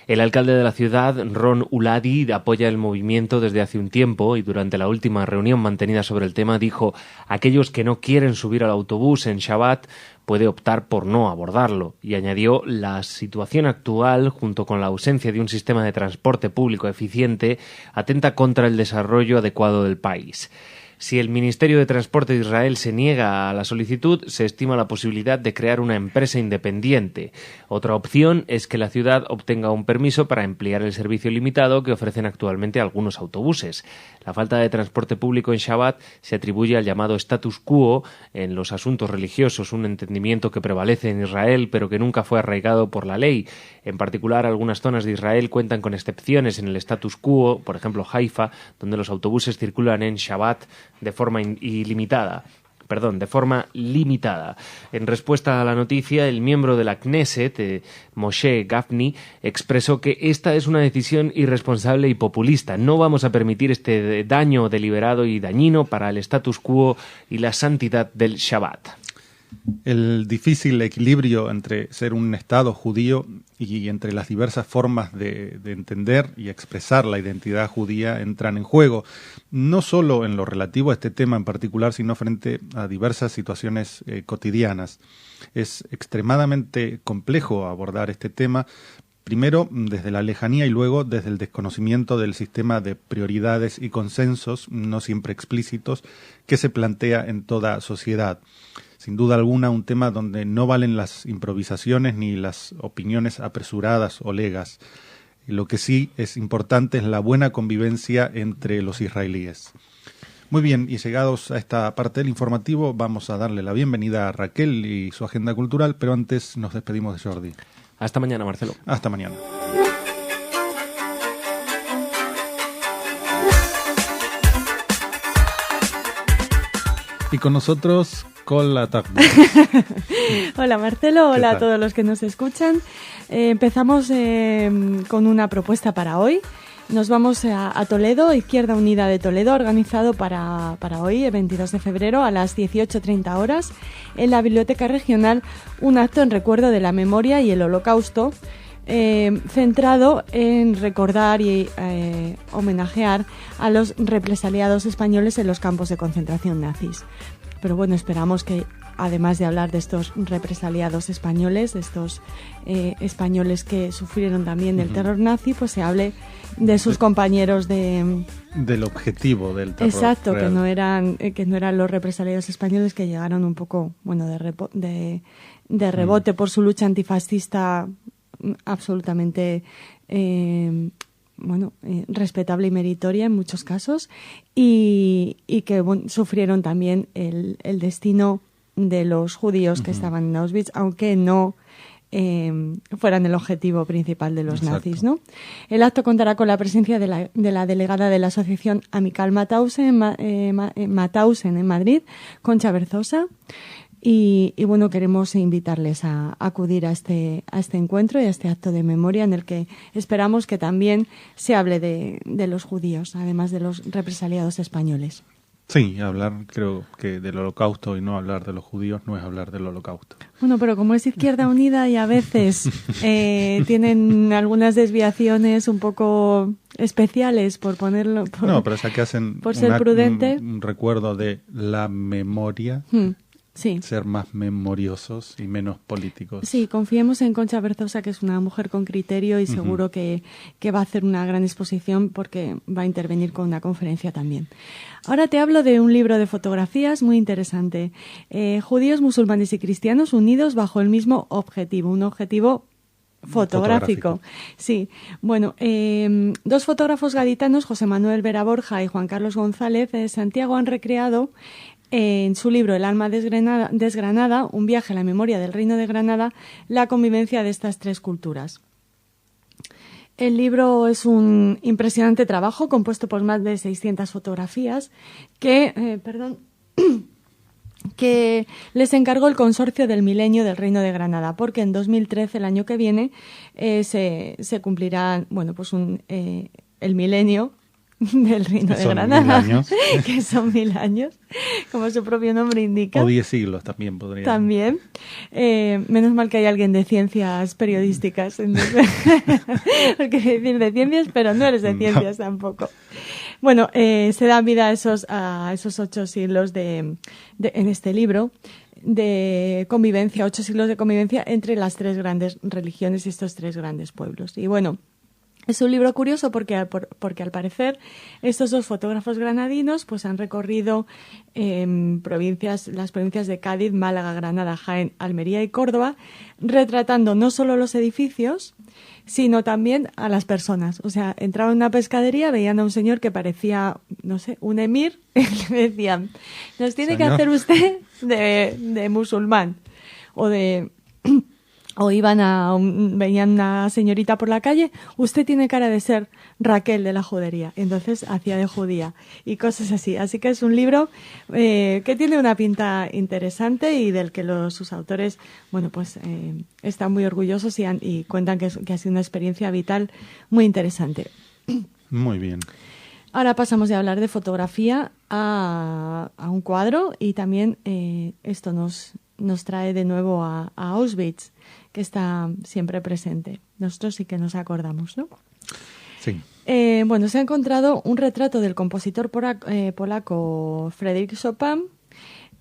El alcalde de la ciudad, Ron Uladi, apoya el movimiento desde hace un tiempo y durante la última reunión mantenida sobre el tema dijo: aquellos que no quieren subir al autobús en Shabbat puede optar por no abordarlo, y añadió: la situación actual, junto con la ausencia de un sistema de transporte público eficiente, atenta contra el desarrollo adecuado del país. Si el Ministerio de Transporte de Israel se niega a la solicitud, se estima la posibilidad de crear una empresa independiente. Otra opción es que la ciudad obtenga un permiso para emplear el servicio limitado que ofrecen actualmente algunos autobuses. La falta de transporte público en Shabbat se atribuye al llamado status quo en los asuntos religiosos, un entendimiento que prevalece en Israel pero que nunca fue arraigado por la ley. En particular, algunas zonas de Israel cuentan con excepciones en el status quo, por ejemplo Haifa, donde los autobuses circulan en Shabbat de forma limitada. En respuesta a la noticia, el miembro de la Knesset, Moshe Gafni, expresó que esta es una decisión irresponsable y populista. No vamos a permitir este daño deliberado y dañino para el status quo y la santidad del Shabbat. El difícil equilibrio entre ser un Estado judío y entre las diversas formas de entender y expresar la identidad judía entran en juego, no solo en lo relativo a este tema en particular, sino frente a diversas situaciones cotidianas. Es extremadamente complejo abordar este tema, primero desde la lejanía y luego desde el desconocimiento del sistema de prioridades y consensos, no siempre explícitos, que se plantea en toda sociedad. Sin duda alguna, un tema donde no valen las improvisaciones ni las opiniones apresuradas o legas. Lo que sí es importante es la buena convivencia entre los israelíes. Muy bien, y llegados a esta parte del informativo, vamos a darle la bienvenida a Raquel y su agenda cultural, pero antes nos despedimos de Jordi. Hasta mañana, Marcelo. Hasta mañana. Y con nosotros, Cola Tagna. Hola Marcelo, hola a todos los que nos escuchan. Empezamos con una propuesta para hoy. Nos vamos a Toledo, Izquierda Unida de Toledo, organizado para hoy, el 22 de febrero, a las 18:30 horas, en la Biblioteca Regional, un acto en recuerdo de la memoria y el Holocausto, centrado en recordar y homenajear a los represaliados españoles en los campos de concentración nazis. Pero bueno, esperamos que, además de hablar de estos represaliados españoles, de estos españoles que sufrieron también del terror nazi, pues se hable de sus compañeros del objetivo del terror. Exacto, real. que no eran los represaliados españoles, que llegaron un poco, bueno, de rebote por su lucha antifascista absolutamente respetable y meritoria en muchos casos, y que sufrieron también el destino de los judíos que estaban en Auschwitz, aunque no fueran el objetivo principal de los nazis, ¿no? El acto contará con la presencia de la delegada de la Asociación Amical Mauthausen en Madrid, Concha Berzosa. Y bueno, queremos invitarles a acudir a este encuentro y a este acto de memoria, en el que esperamos que también se hable de los judíos, además de los represaliados españoles. Sí, hablar, creo que del Holocausto y no hablar de los judíos no es hablar del Holocausto. Bueno, pero como es Izquierda Unida y a veces tienen algunas desviaciones un poco especiales, por ponerlo... No, pero ya que hacen por ser prudente. Un recuerdo de la memoria... Sí. Ser más memoriosos y menos políticos. Sí, confiemos en Concha Berzosa, que es una mujer con criterio y seguro que va a hacer una gran exposición, porque va a intervenir con una conferencia también. Ahora te hablo de un libro de fotografías muy interesante. Judíos, musulmanes y cristianos unidos bajo el mismo objetivo, un objetivo fotográfico. Sí, bueno, dos fotógrafos gaditanos, José Manuel Vera Borja y Juan Carlos González de Santiago, han recreado en su libro El alma desgranada, un viaje a la memoria del Reino de Granada, la convivencia de estas tres culturas. El libro es un impresionante trabajo compuesto por más de 600 fotografías que les encargó el Consorcio del Milenio del Reino de Granada, porque en 2013, el año que viene, se cumplirá el milenio del Reino de Son Granada, 1000 años. que son 1000 años, como su propio nombre indica. O 10 siglos también podría. También. Menos mal que hay alguien de ciencias periodísticas. Porque decir de ciencias, pero no eres de ciencias tampoco. Bueno, se da vida a esos 8 siglos en este libro de convivencia, 8 siglos de convivencia entre las 3 grandes religiones y estos 3 grandes pueblos. Y bueno, es un libro curioso porque al parecer estos 2 fotógrafos granadinos pues han recorrido las provincias de Cádiz, Málaga, Granada, Jaén, Almería y Córdoba, retratando no solo los edificios, sino también a las personas. O sea, entraban en una pescadería, veían a un señor que parecía, no sé, un emir, y le decían, nos tiene que hacer usted de musulmán o veían una señorita por la calle, usted tiene cara de ser Raquel de la judería, entonces hacía de judía y cosas así. Así que es un libro que tiene una pinta interesante y del que sus autores, bueno, pues están muy orgullosos y cuentan que ha sido una experiencia vital muy interesante. Muy bien. Ahora pasamos de hablar de fotografía a un cuadro y también esto nos trae de nuevo a Auschwitz, que está siempre presente. Nosotros sí que nos acordamos, ¿no? Sí. Bueno, se ha encontrado un retrato del compositor polaco Frédéric Chopin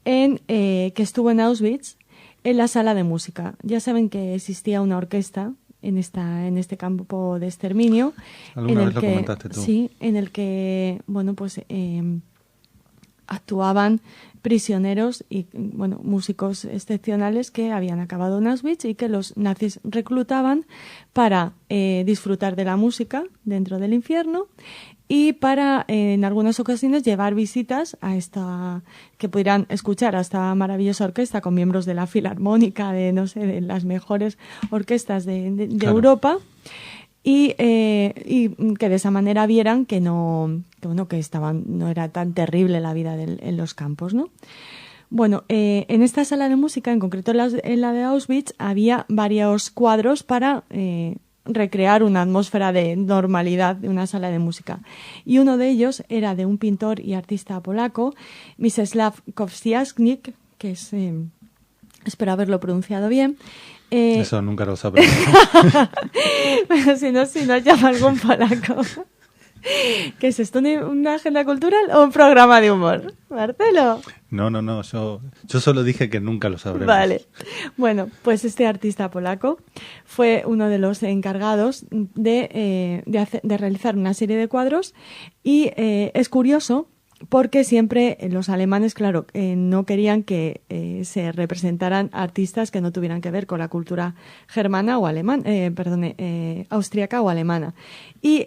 que estuvo en Auschwitz en la sala de música. Ya saben que existía una orquesta en este campo de exterminio. ¿Alguna vez lo comentaste tú? Sí, en el que, bueno, pues actuaban prisioneros y, bueno, músicos excepcionales que habían acabado en Auschwitz y que los nazis reclutaban para disfrutar de la música dentro del infierno y para, en algunas ocasiones, llevar visitas que pudieran escuchar a esta maravillosa orquesta con miembros de la Filarmónica, de las mejores orquestas de Claro. Europa. Y que de esa manera vieran que no era tan terrible la vida en los campos, ¿no? Bueno, en esta sala de música, en concreto en la de Auschwitz, había varios cuadros para recrear una atmósfera de normalidad de una sala de música. Y uno de ellos era de un pintor y artista polaco, Mieczysław Kościusznik, que es, espero haberlo pronunciado bien. Eso nunca lo sabré. Pero si no llama algún polaco. ¿Qué es esto? ¿Una agenda cultural o un programa de humor? Marcelo. No, yo solo dije que nunca lo sabremos. Vale. Bueno, pues este artista polaco fue uno de los encargados de realizar una serie de cuadros y es curioso porque siempre los alemanes, claro, no querían que se representaran artistas que no tuvieran que ver con la cultura germana o austríaca o alemana. Y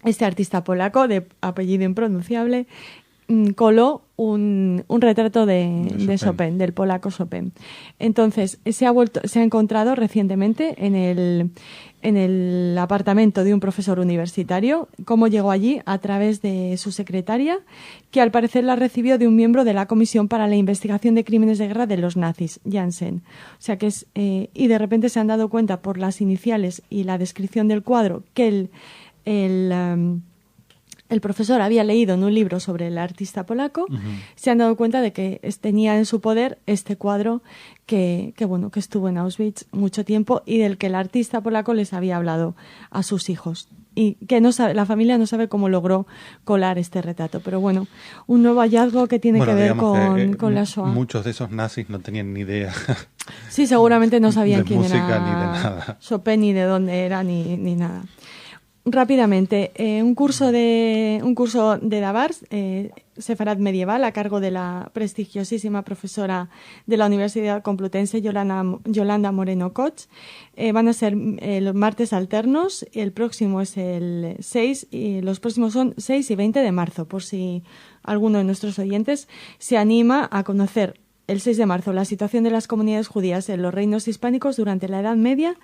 este artista polaco, de apellido impronunciable, coló un retrato de Chopin, del polaco Chopin. Entonces, se ha encontrado recientemente en el apartamento de un profesor universitario. Cómo llegó allí, a través de su secretaria, que al parecer la recibió de un miembro de la Comisión para la Investigación de Crímenes de Guerra de los nazis, Janssen. O sea que y de repente se han dado cuenta por las iniciales y la descripción del cuadro que el profesor había leído en un libro sobre el artista polaco. Uh-huh. Se han dado cuenta de que tenía en su poder este cuadro que estuvo en Auschwitz mucho tiempo y del que el artista polaco les había hablado a sus hijos. Y que la familia no sabe cómo logró colar este retrato. Pero bueno, un nuevo hallazgo que tiene que ver con la Shoah. Muchos de esos nazis no tenían ni idea. Sí, seguramente no sabían quién música, era ni de nada. Chopin, ni de dónde era, ni nada. Rápidamente, un curso de Davars, Sefarad medieval, a cargo de la prestigiosísima profesora de la Universidad Complutense, Yolanda Moreno Koch. Van a ser los martes alternos, el próximo es el 6, y los próximos son 6 y 20 de marzo, por si alguno de nuestros oyentes se anima a conocer el 6 de marzo la situación de las comunidades judías en los reinos hispánicos durante la Edad Media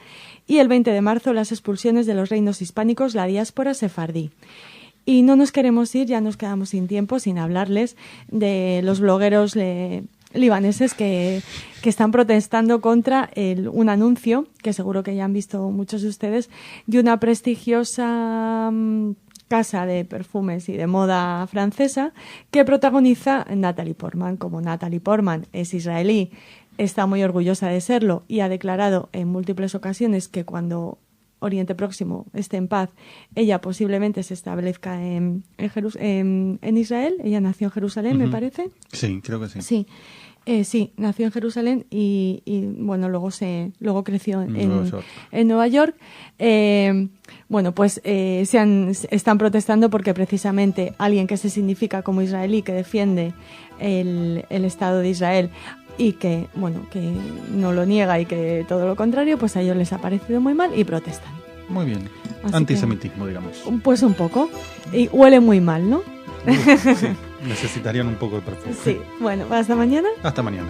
y el 20 de marzo las expulsiones de los reinos hispánicos, la diáspora sefardí. Y no nos queremos ir, ya nos quedamos sin tiempo, sin hablarles de los blogueros libaneses que están protestando contra un anuncio, que seguro que ya han visto muchos de ustedes, de una prestigiosa casa de perfumes y de moda francesa, que protagoniza Natalie Portman. Como Natalie Portman es israelí, está muy orgullosa de serlo y ha declarado en múltiples ocasiones que cuando Oriente Próximo esté en paz, ella posiblemente se establezca en Israel. Ella nació en Jerusalén, me parece. Sí, creo que sí. Sí. Sí, nació en Jerusalén y bueno, luego creció en Nueva York. Bueno, pues están protestando porque precisamente alguien que se significa como israelí, que defiende el Estado de Israel y que, bueno, que no lo niega y que todo lo contrario, pues a ellos les ha parecido muy mal y protestan. Muy bien. Así Antisemitismo, digamos. Pues un poco. Y huele muy mal, ¿no? Sí, necesitarían un poco de perfume. Sí, bueno, hasta mañana. Hasta mañana.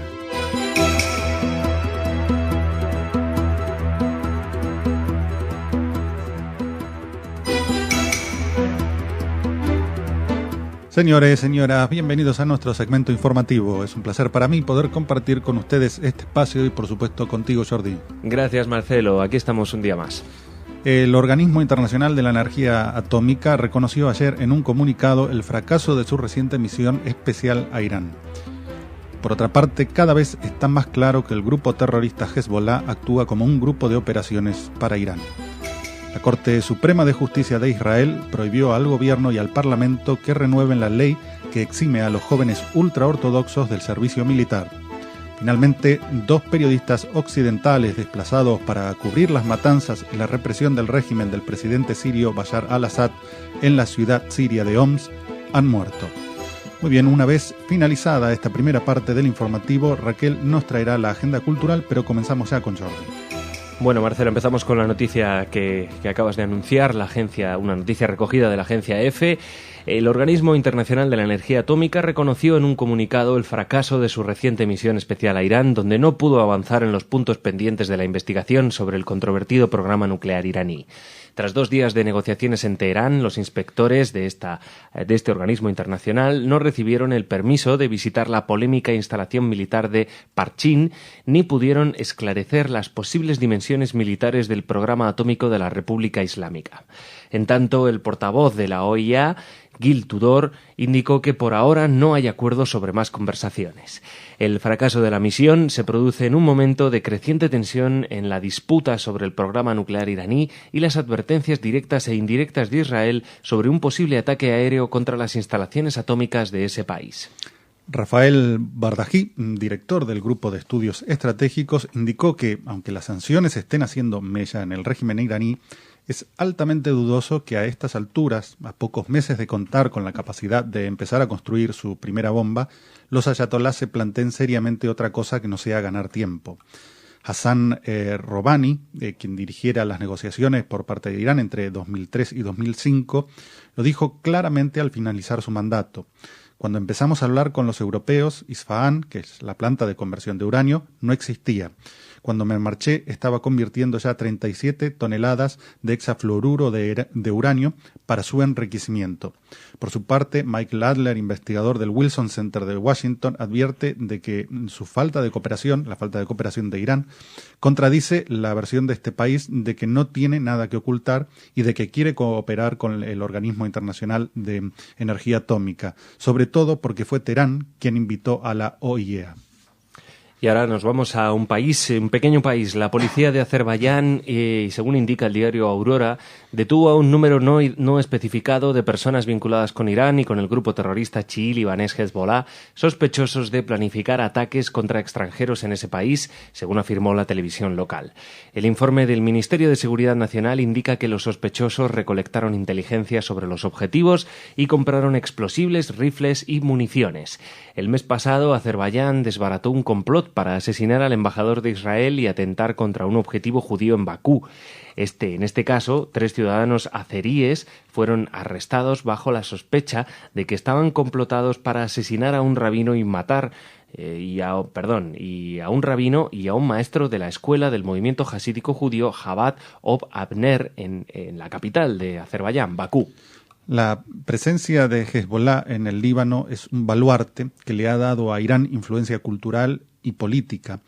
Señores, señoras, bienvenidos a nuestro segmento informativo. Es un placer para mí poder compartir con ustedes este espacio y por supuesto contigo, Jordi. Gracias, Marcelo. Aquí estamos un día más. El Organismo Internacional de la Energía Atómica reconoció ayer en un comunicado el fracaso de su reciente misión especial a Irán. Por otra parte, cada vez está más claro que el grupo terrorista Hezbollah actúa como un grupo de operaciones para Irán. La Corte Suprema de Justicia de Israel prohibió al gobierno y al Parlamento que renueven la ley que exime a los jóvenes ultraortodoxos del servicio militar. Finalmente, 2 periodistas occidentales desplazados para cubrir las matanzas y la represión del régimen del presidente sirio Bashar al-Assad en la ciudad siria de Homs han muerto. Muy bien, una vez finalizada esta primera parte del informativo, Raquel nos traerá la agenda cultural, pero comenzamos ya con Jordi. Bueno, Marcelo, empezamos con la noticia que acabas de anunciar, una noticia recogida de la agencia EFE. El Organismo Internacional de la Energía Atómica reconoció en un comunicado el fracaso de su reciente misión especial a Irán, donde no pudo avanzar en los puntos pendientes de la investigación sobre el controvertido programa nuclear iraní. Tras 2 días de negociaciones en Teherán, los inspectores de este organismo internacional no recibieron el permiso de visitar la polémica instalación militar de Parchin, ni pudieron esclarecer las posibles dimensiones militares del programa atómico de la República Islámica. En tanto, el portavoz de la OIA, Gil Tudor, indicó que por ahora no hay acuerdo sobre más conversaciones. El fracaso de la misión se produce en un momento de creciente tensión en la disputa sobre el programa nuclear iraní y las advertencias directas e indirectas de Israel sobre un posible ataque aéreo contra las instalaciones atómicas de ese país. Rafael Bardají, director del Grupo de Estudios Estratégicos, indicó que, aunque las sanciones estén haciendo mella en el régimen iraní, es altamente dudoso que a estas alturas, a pocos meses de contar con la capacidad de empezar a construir su primera bomba, los ayatolás se planteen seriamente otra cosa que no sea ganar tiempo. Hassan Rohani, quien dirigiera las negociaciones por parte de Irán entre 2003 y 2005, lo dijo claramente al finalizar su mandato. Cuando empezamos a hablar con los europeos, Isfahán, que es la planta de conversión de uranio, no existía. Cuando me marché estaba convirtiendo ya 37 toneladas de hexafluoruro de uranio para su enriquecimiento. Por su parte, Michael Adler, investigador del Wilson Center de Washington, advierte de que su falta de cooperación, la falta de cooperación de Irán, contradice la versión de este país de que no tiene nada que ocultar y de que quiere cooperar con el Organismo Internacional de Energía Atómica, sobre todo porque fue Teherán quien invitó a la OIEA. Y ahora nos vamos a un pequeño país. La policía de Azerbaiyán, según indica el diario Aurora, detuvo a un número no especificado de personas vinculadas con Irán y con el grupo terrorista chií libanés Hezbollah, sospechosos de planificar ataques contra extranjeros en ese país, según afirmó la televisión local. El informe del Ministerio de Seguridad Nacional indica que los sospechosos recolectaron inteligencia sobre los objetivos y compraron explosibles, rifles y municiones. El mes pasado, Azerbaiyán desbarató un complot para asesinar al embajador de Israel y atentar contra un objetivo judío en Bakú. En este caso, 3 ciudadanos azeríes fueron arrestados bajo la sospecha de que estaban complotados para asesinar a un rabino y matar a un rabino y a un maestro de la escuela del movimiento jasídico judío Chabad Ob Abner en la capital de Azerbaiyán, Bakú. La presencia de Hezbollah en el Líbano es un baluarte que le ha dado a Irán influencia cultural y política.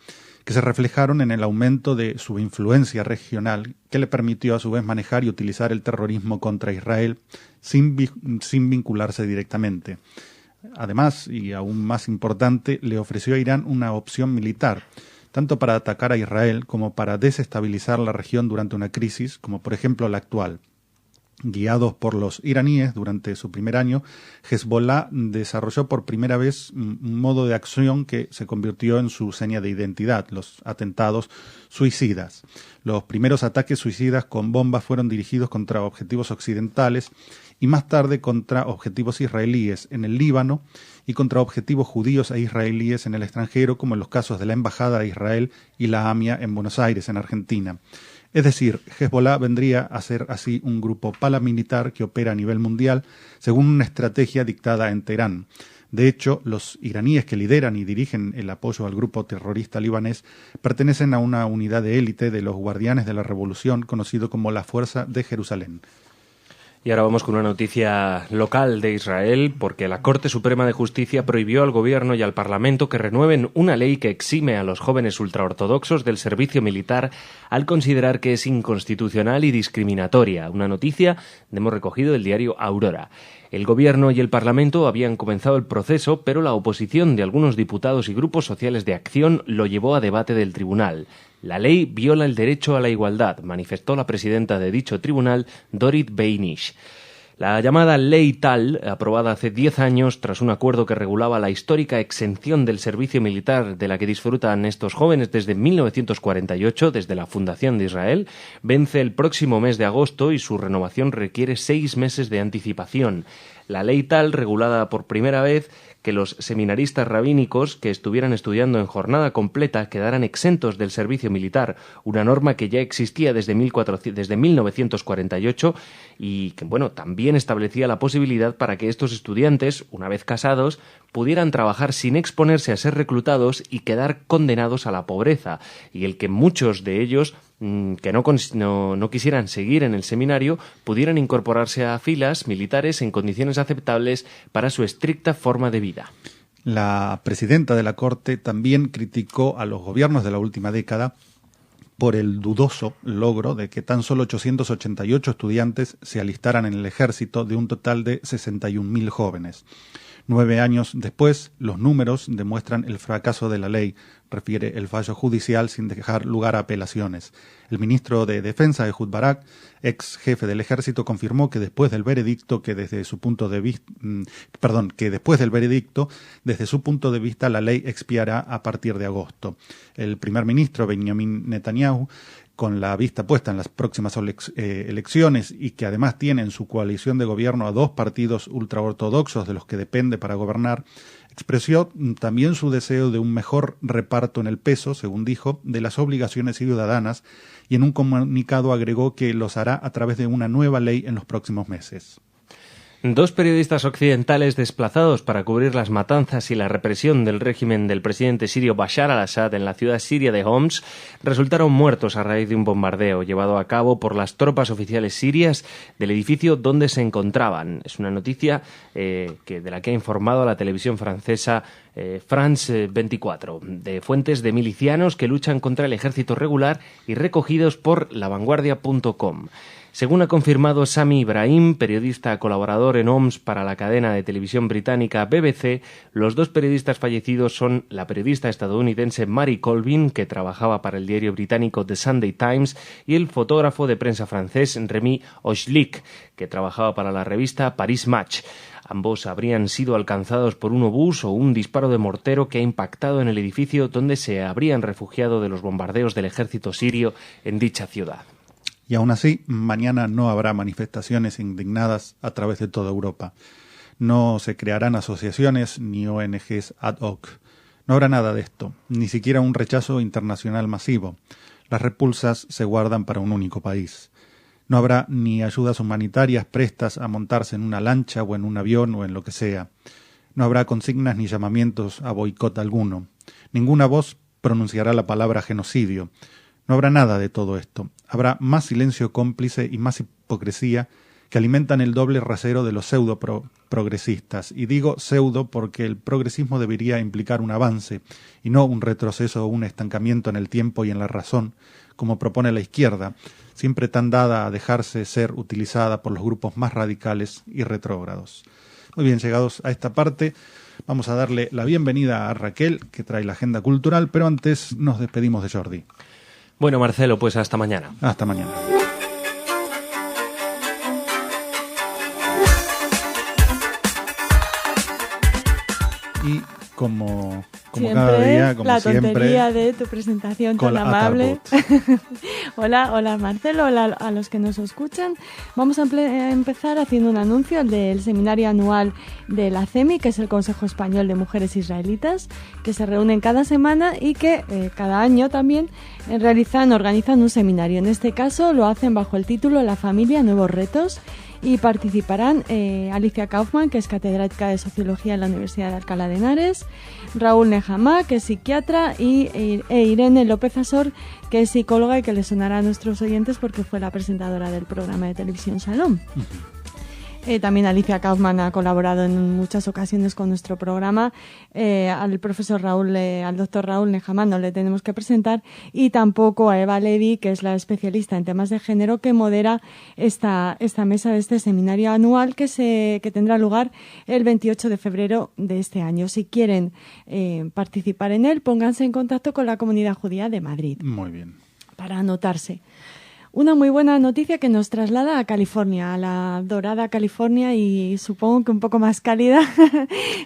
que se reflejaron en el aumento de su influencia regional, que le permitió a su vez manejar y utilizar el terrorismo contra Israel sin vincularse directamente. Además, y aún más importante, le ofreció a Irán una opción militar, tanto para atacar a Israel como para desestabilizar la región durante una crisis, como por ejemplo la actual. Guiados por los iraníes durante su primer año, Hezbollah desarrolló por primera vez un modo de acción que se convirtió en su seña de identidad, los atentados suicidas. Los primeros ataques suicidas con bombas fueron dirigidos contra objetivos occidentales y más tarde contra objetivos israelíes en el Líbano y contra objetivos judíos e israelíes en el extranjero, como en los casos de la Embajada de Israel y la AMIA en Buenos Aires, en Argentina. Es decir, Hezbollah vendría a ser así un grupo paramilitar que opera a nivel mundial según una estrategia dictada en Teherán. De hecho, los iraníes que lideran y dirigen el apoyo al grupo terrorista libanés pertenecen a una unidad de élite de los Guardianes de la Revolución, conocido como la Fuerza de Jerusalén. Y ahora vamos con una noticia local de Israel, porque la Corte Suprema de Justicia prohibió al Gobierno y al Parlamento que renueven una ley que exime a los jóvenes ultraortodoxos del servicio militar al considerar que es inconstitucional y discriminatoria. Una noticia que hemos recogido del diario Aurora. El Gobierno y el Parlamento habían comenzado el proceso, pero la oposición de algunos diputados y grupos sociales de acción lo llevó a debate del tribunal. La ley viola el derecho a la igualdad, manifestó la presidenta de dicho tribunal, Dorit Beinish. La llamada Ley Tal, aprobada hace 10 años tras un acuerdo que regulaba la histórica exención del servicio militar de la que disfrutan estos jóvenes desde 1948, desde la fundación de Israel, vence el próximo mes de agosto y su renovación requiere 6 meses de anticipación. La Ley Tal, regulada por primera vez, que los seminaristas rabínicos que estuvieran estudiando en jornada completa quedaran exentos del servicio militar, una norma que ya existía desde 1948 y que, también establecía la posibilidad para que estos estudiantes, una vez casados, pudieran trabajar sin exponerse a ser reclutados y quedar condenados a la pobreza, y el que muchos de ellos que no quisieran seguir en el seminario pudieran incorporarse a filas militares en condiciones aceptables para su estricta forma de vida. La presidenta de la Corte también criticó a los gobiernos de la última década por el dudoso logro de que tan solo 888 estudiantes se alistaran en el ejército de un total de 61.000 jóvenes. 9 años después, los números demuestran el fracaso de la ley, refiere el fallo judicial sin dejar lugar a apelaciones. El ministro de Defensa, Ehud Barak, ex jefe del ejército, confirmó que después del veredicto, desde su punto de vista, la ley expirará a partir de agosto. El primer ministro, Benjamin Netanyahu, con la vista puesta en las próximas elecciones y que además tiene en su coalición de gobierno a 2 partidos ultraortodoxos de los que depende para gobernar, expresó también su deseo de un mejor reparto en el peso, según dijo, de las obligaciones ciudadanas, y en un comunicado agregó que los hará a través de una nueva ley en los próximos meses. 2 periodistas occidentales desplazados para cubrir las matanzas y la represión del régimen del presidente sirio Bashar al-Assad en la ciudad siria de Homs resultaron muertos a raíz de un bombardeo llevado a cabo por las tropas oficiales sirias del edificio donde se encontraban. Es una noticia de la que ha informado la televisión francesa France 24, de fuentes de milicianos que luchan contra el ejército regular y recogidos por lavanguardia.com. Según ha confirmado Sami Ibrahim, periodista colaborador en Homs para la cadena de televisión británica BBC, los 2 periodistas fallecidos son la periodista estadounidense Mary Colvin, que trabajaba para el diario británico The Sunday Times, y el fotógrafo de prensa francés Rémi Ochlik, que trabajaba para la revista Paris Match. Ambos habrían sido alcanzados por un obús o un disparo de mortero que ha impactado en el edificio donde se habrían refugiado de los bombardeos del ejército sirio en dicha ciudad. Y aún así, mañana no habrá manifestaciones indignadas a través de toda Europa. No se crearán asociaciones ni ONGs ad hoc. No habrá nada de esto, ni siquiera un rechazo internacional masivo. Las repulsas se guardan para un único país. No habrá ni ayudas humanitarias prestas a montarse en una lancha o en un avión o en lo que sea. No habrá consignas ni llamamientos a boicot alguno. Ninguna voz pronunciará la palabra genocidio. No habrá nada de todo esto. Habrá más silencio cómplice y más hipocresía que alimentan el doble rasero de los pseudo-progresistas. Y digo pseudo porque el progresismo debería implicar un avance y no un retroceso o un estancamiento en el tiempo y en la razón, como propone la izquierda, siempre tan dada a dejarse ser utilizada por los grupos más radicales y retrógrados. Muy bien, llegados a esta parte, vamos a darle la bienvenida a Raquel, que trae la agenda cultural, pero antes nos despedimos de Jordi. Bueno, Marcelo, pues hasta mañana. Hasta mañana. Y como siempre, cada día, como la siempre, tontería de tu presentación tan amable. Hola Marcelo, hola a los que nos escuchan. Vamos a empezar haciendo un anuncio del seminario anual de la CEMI, que es el Consejo Español de Mujeres Israelitas, que se reúnen cada semana y que cada año también organizan un seminario. En este caso lo hacen bajo el título La familia, nuevos retos. Y participarán Alicia Kaufman, que es catedrática de Sociología en la Universidad de Alcalá de Henares, Raúl Nejamá, que es psiquiatra, e Irene López Azor, que es psicóloga y que le sonará a nuestros oyentes porque fue la presentadora del programa de televisión Salón. También Alicia Kaufman ha colaborado en muchas ocasiones con nuestro programa. Al doctor Raúl Nejamá no le tenemos que presentar, y tampoco a Eva Levy, que es la especialista en temas de género que modera esta mesa de este seminario anual que tendrá lugar el 28 de febrero de este año. Si quieren participar en él, pónganse en contacto con la Comunidad Judía de Madrid. Muy bien. Para anotarse. Una muy buena noticia que nos traslada a California, a la dorada California, y supongo que un poco más cálida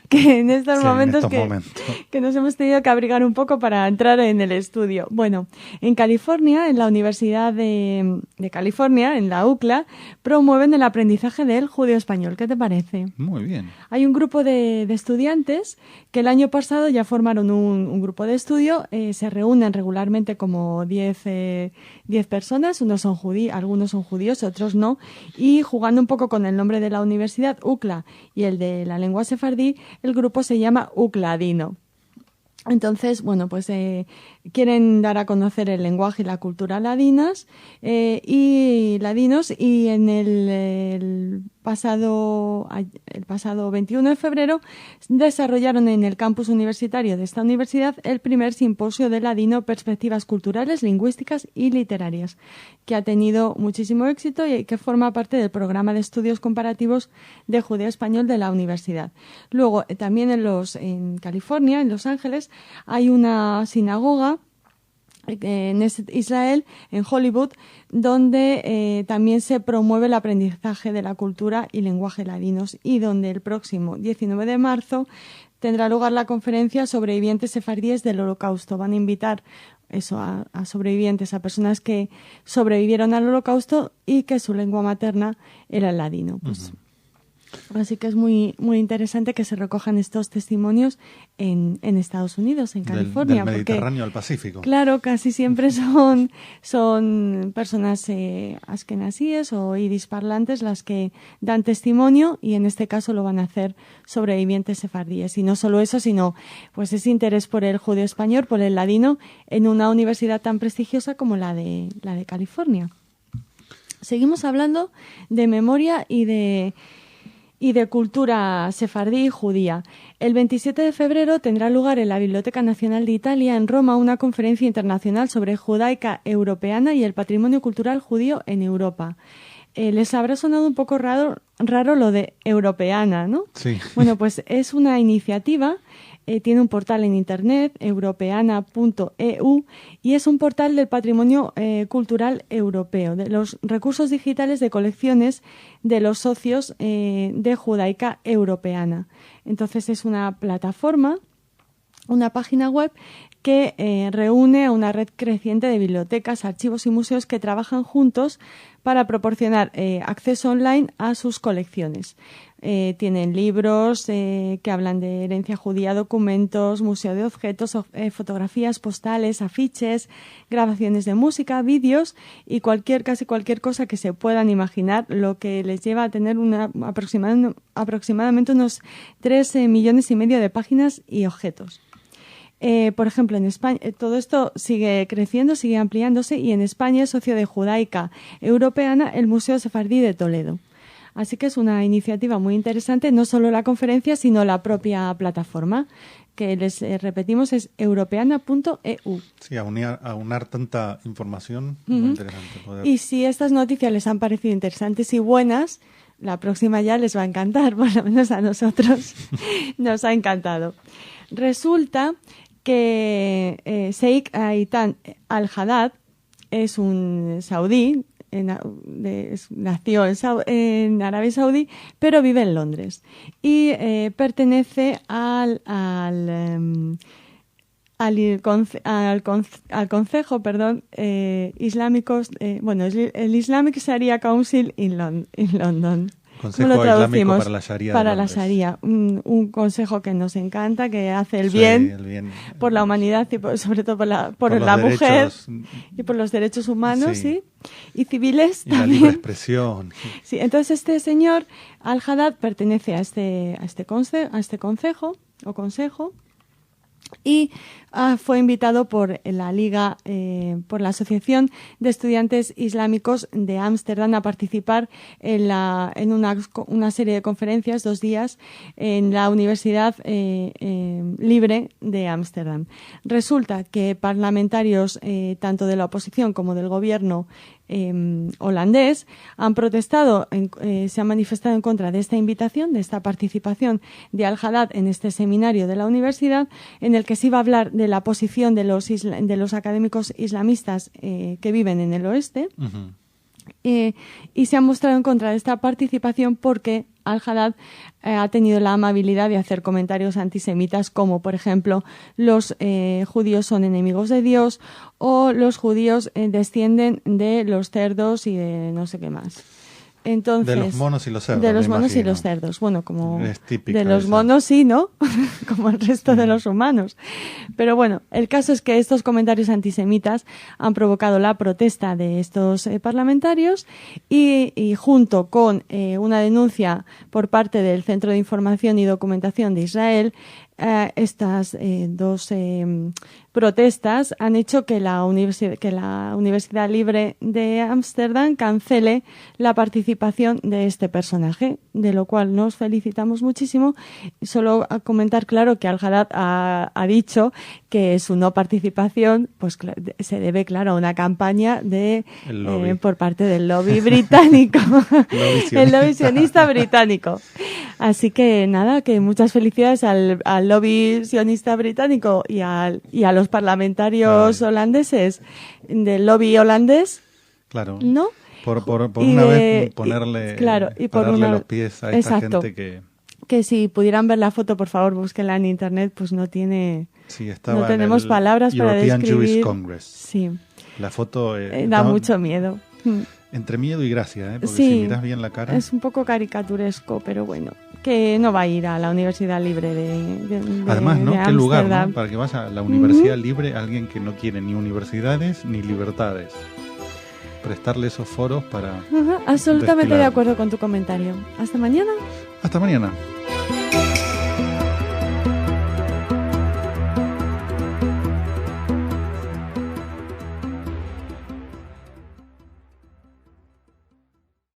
que en estos momentos que nos hemos tenido que abrigar un poco para entrar en el estudio. Bueno, en California, en la Universidad de California, en la UCLA, promueven el aprendizaje del judío español. ¿Qué te parece? Muy bien. Hay un grupo de estudiantes que el año pasado ya formaron un grupo de estudio, se reúnen regularmente como 10 personas, algunos son judíos, otros no, y jugando un poco con el nombre de la universidad, UCLA, y el de la lengua sefardí, el grupo se llama UCLAdino. Entonces, bueno, pues quieren dar a conocer el lenguaje y la cultura ladinos, y en el pasado 21 de febrero desarrollaron en el campus universitario de esta universidad el primer simposio de ladino, perspectivas culturales, lingüísticas y literarias, que ha tenido muchísimo éxito y que forma parte del programa de estudios comparativos de judeo español de la universidad. Luego, también en California, en Los Ángeles, hay una sinagoga en Israel, en Hollywood, donde también se promueve el aprendizaje de la cultura y lenguaje ladinos, y donde el próximo 19 de marzo tendrá lugar la conferencia Sobrevivientes sefardíes del Holocausto. Van a invitar a sobrevivientes, a personas que sobrevivieron al Holocausto y que su lengua materna era el ladino. Pues, así que es muy, muy interesante que se recojan estos testimonios en Estados Unidos, en California. Del Mediterráneo al Pacífico. Claro, casi siempre son personas askenazíes o yidis parlantes las que dan testimonio, y en este caso lo van a hacer sobrevivientes sefardíes. Y no solo eso, sino pues ese interés por el judío español, por el ladino, en una universidad tan prestigiosa como la de California. Seguimos hablando de memoria y de cultura sefardí y judía. El 27 de febrero tendrá lugar en la Biblioteca Nacional de Italia, en Roma, una conferencia internacional sobre judaica europeana y el patrimonio cultural judío en Europa. Les habrá sonado un poco raro lo de europeana, ¿no? Sí. Bueno, pues es una iniciativa. Tiene un portal en internet, europeana.eu, y es un portal del patrimonio cultural europeo, de los recursos digitales de colecciones de los socios de Judaica Europeana. Entonces es una plataforma, una página web que reúne a una red creciente de bibliotecas, archivos y museos que trabajan juntos para proporcionar acceso online a sus colecciones. Tienen libros que hablan de herencia judía, documentos, museo de objetos, fotografías, postales, afiches, grabaciones de música, vídeos y casi cualquier cosa que se puedan imaginar, lo que les lleva a tener aproximadamente unos 3,5 millones de páginas y objetos. Por ejemplo, en España todo esto sigue creciendo, sigue ampliándose, y en España es socio de Judaica Europeana el Museo Sefardí de Toledo. Así que es una iniciativa muy interesante, no solo la conferencia, sino la propia plataforma, que les repetimos es europeana.eu. Sí, aunar tanta información, muy interesante. Y si estas noticias les han parecido interesantes y buenas, la próxima ya les va a encantar, por lo menos a nosotros nos ha encantado. Resulta que Sheikh Aitan Al-Haddad es un saudí, nació en Arabia Saudí, pero vive en Londres y pertenece al Consejo, Islámicos, el Islamic Sharia Council in London. Consejo ¿Cómo lo traducimos? Islámico para la Sharia. Para la Sharia, un consejo que nos encanta, que hace el bien por la humanidad y sobre todo por la mujer y por los derechos humanos, sí. Y civiles y también. La libre expresión. Sí, entonces este señor Al-Haddad pertenece a este consejo y fue invitado por la Liga, por la Asociación de Estudiantes Islámicos de Ámsterdam a participar en una serie de conferencias, 2 días, en la Universidad Libre de Ámsterdam. Resulta que parlamentarios tanto de la oposición como del gobierno holandés han protestado, se han manifestado en contra de esta invitación, de esta participación de Al-Haddad en este seminario de la universidad, en el que se iba a hablar de la posición de los académicos islamistas que viven en el oeste. Uh-huh. Y se han mostrado en contra de esta participación porque Al-Haddad ha tenido la amabilidad de hacer comentarios antisemitas como, por ejemplo, los judíos son enemigos de Dios o los judíos descienden de los cerdos y de no sé qué más. Entonces, de los monos y los cerdos. De los monos y los cerdos. Bueno, como es típica de los esa. monos sí, ¿no? Como el resto de los humanos. Pero bueno, el caso es que estos comentarios antisemitas han provocado la protesta de estos parlamentarios y junto con una denuncia por parte del Centro de Información y Documentación de Israel, estas 2 protestas han hecho que la Universidad Libre de Ámsterdam cancele la participación de este personaje, de lo cual nos felicitamos muchísimo. Solo a comentar, claro, que Al-Haddad ha dicho que su no participación pues se debe, claro, a una campaña por parte del lobby británico, el lobby sionista británico. Así que nada, que muchas felicidades al lobby sionista británico y a los parlamentarios holandeses del lobby holandés. Claro. ¿No? Por una vez ponerle los pies a esta gente que si pudieran ver la foto, por favor, búsquenla en internet, pues no tenemos palabras para European describir. Jewish Congress. Sí. La foto da mucho miedo. Entre miedo y gracia, porque sí, si miras bien la cara... Es un poco caricaturesco, pero bueno, que no va a ir a la Universidad Libre de Además, ¿no? De ¿Qué lugar, Ámsterdam? ¿no? Para que vaya a la Universidad Libre alguien que no quiere ni universidades ni libertades. Prestarle esos foros para... Absolutamente desfilar. de acuerdo con tu comentario. Hasta mañana. Hasta mañana.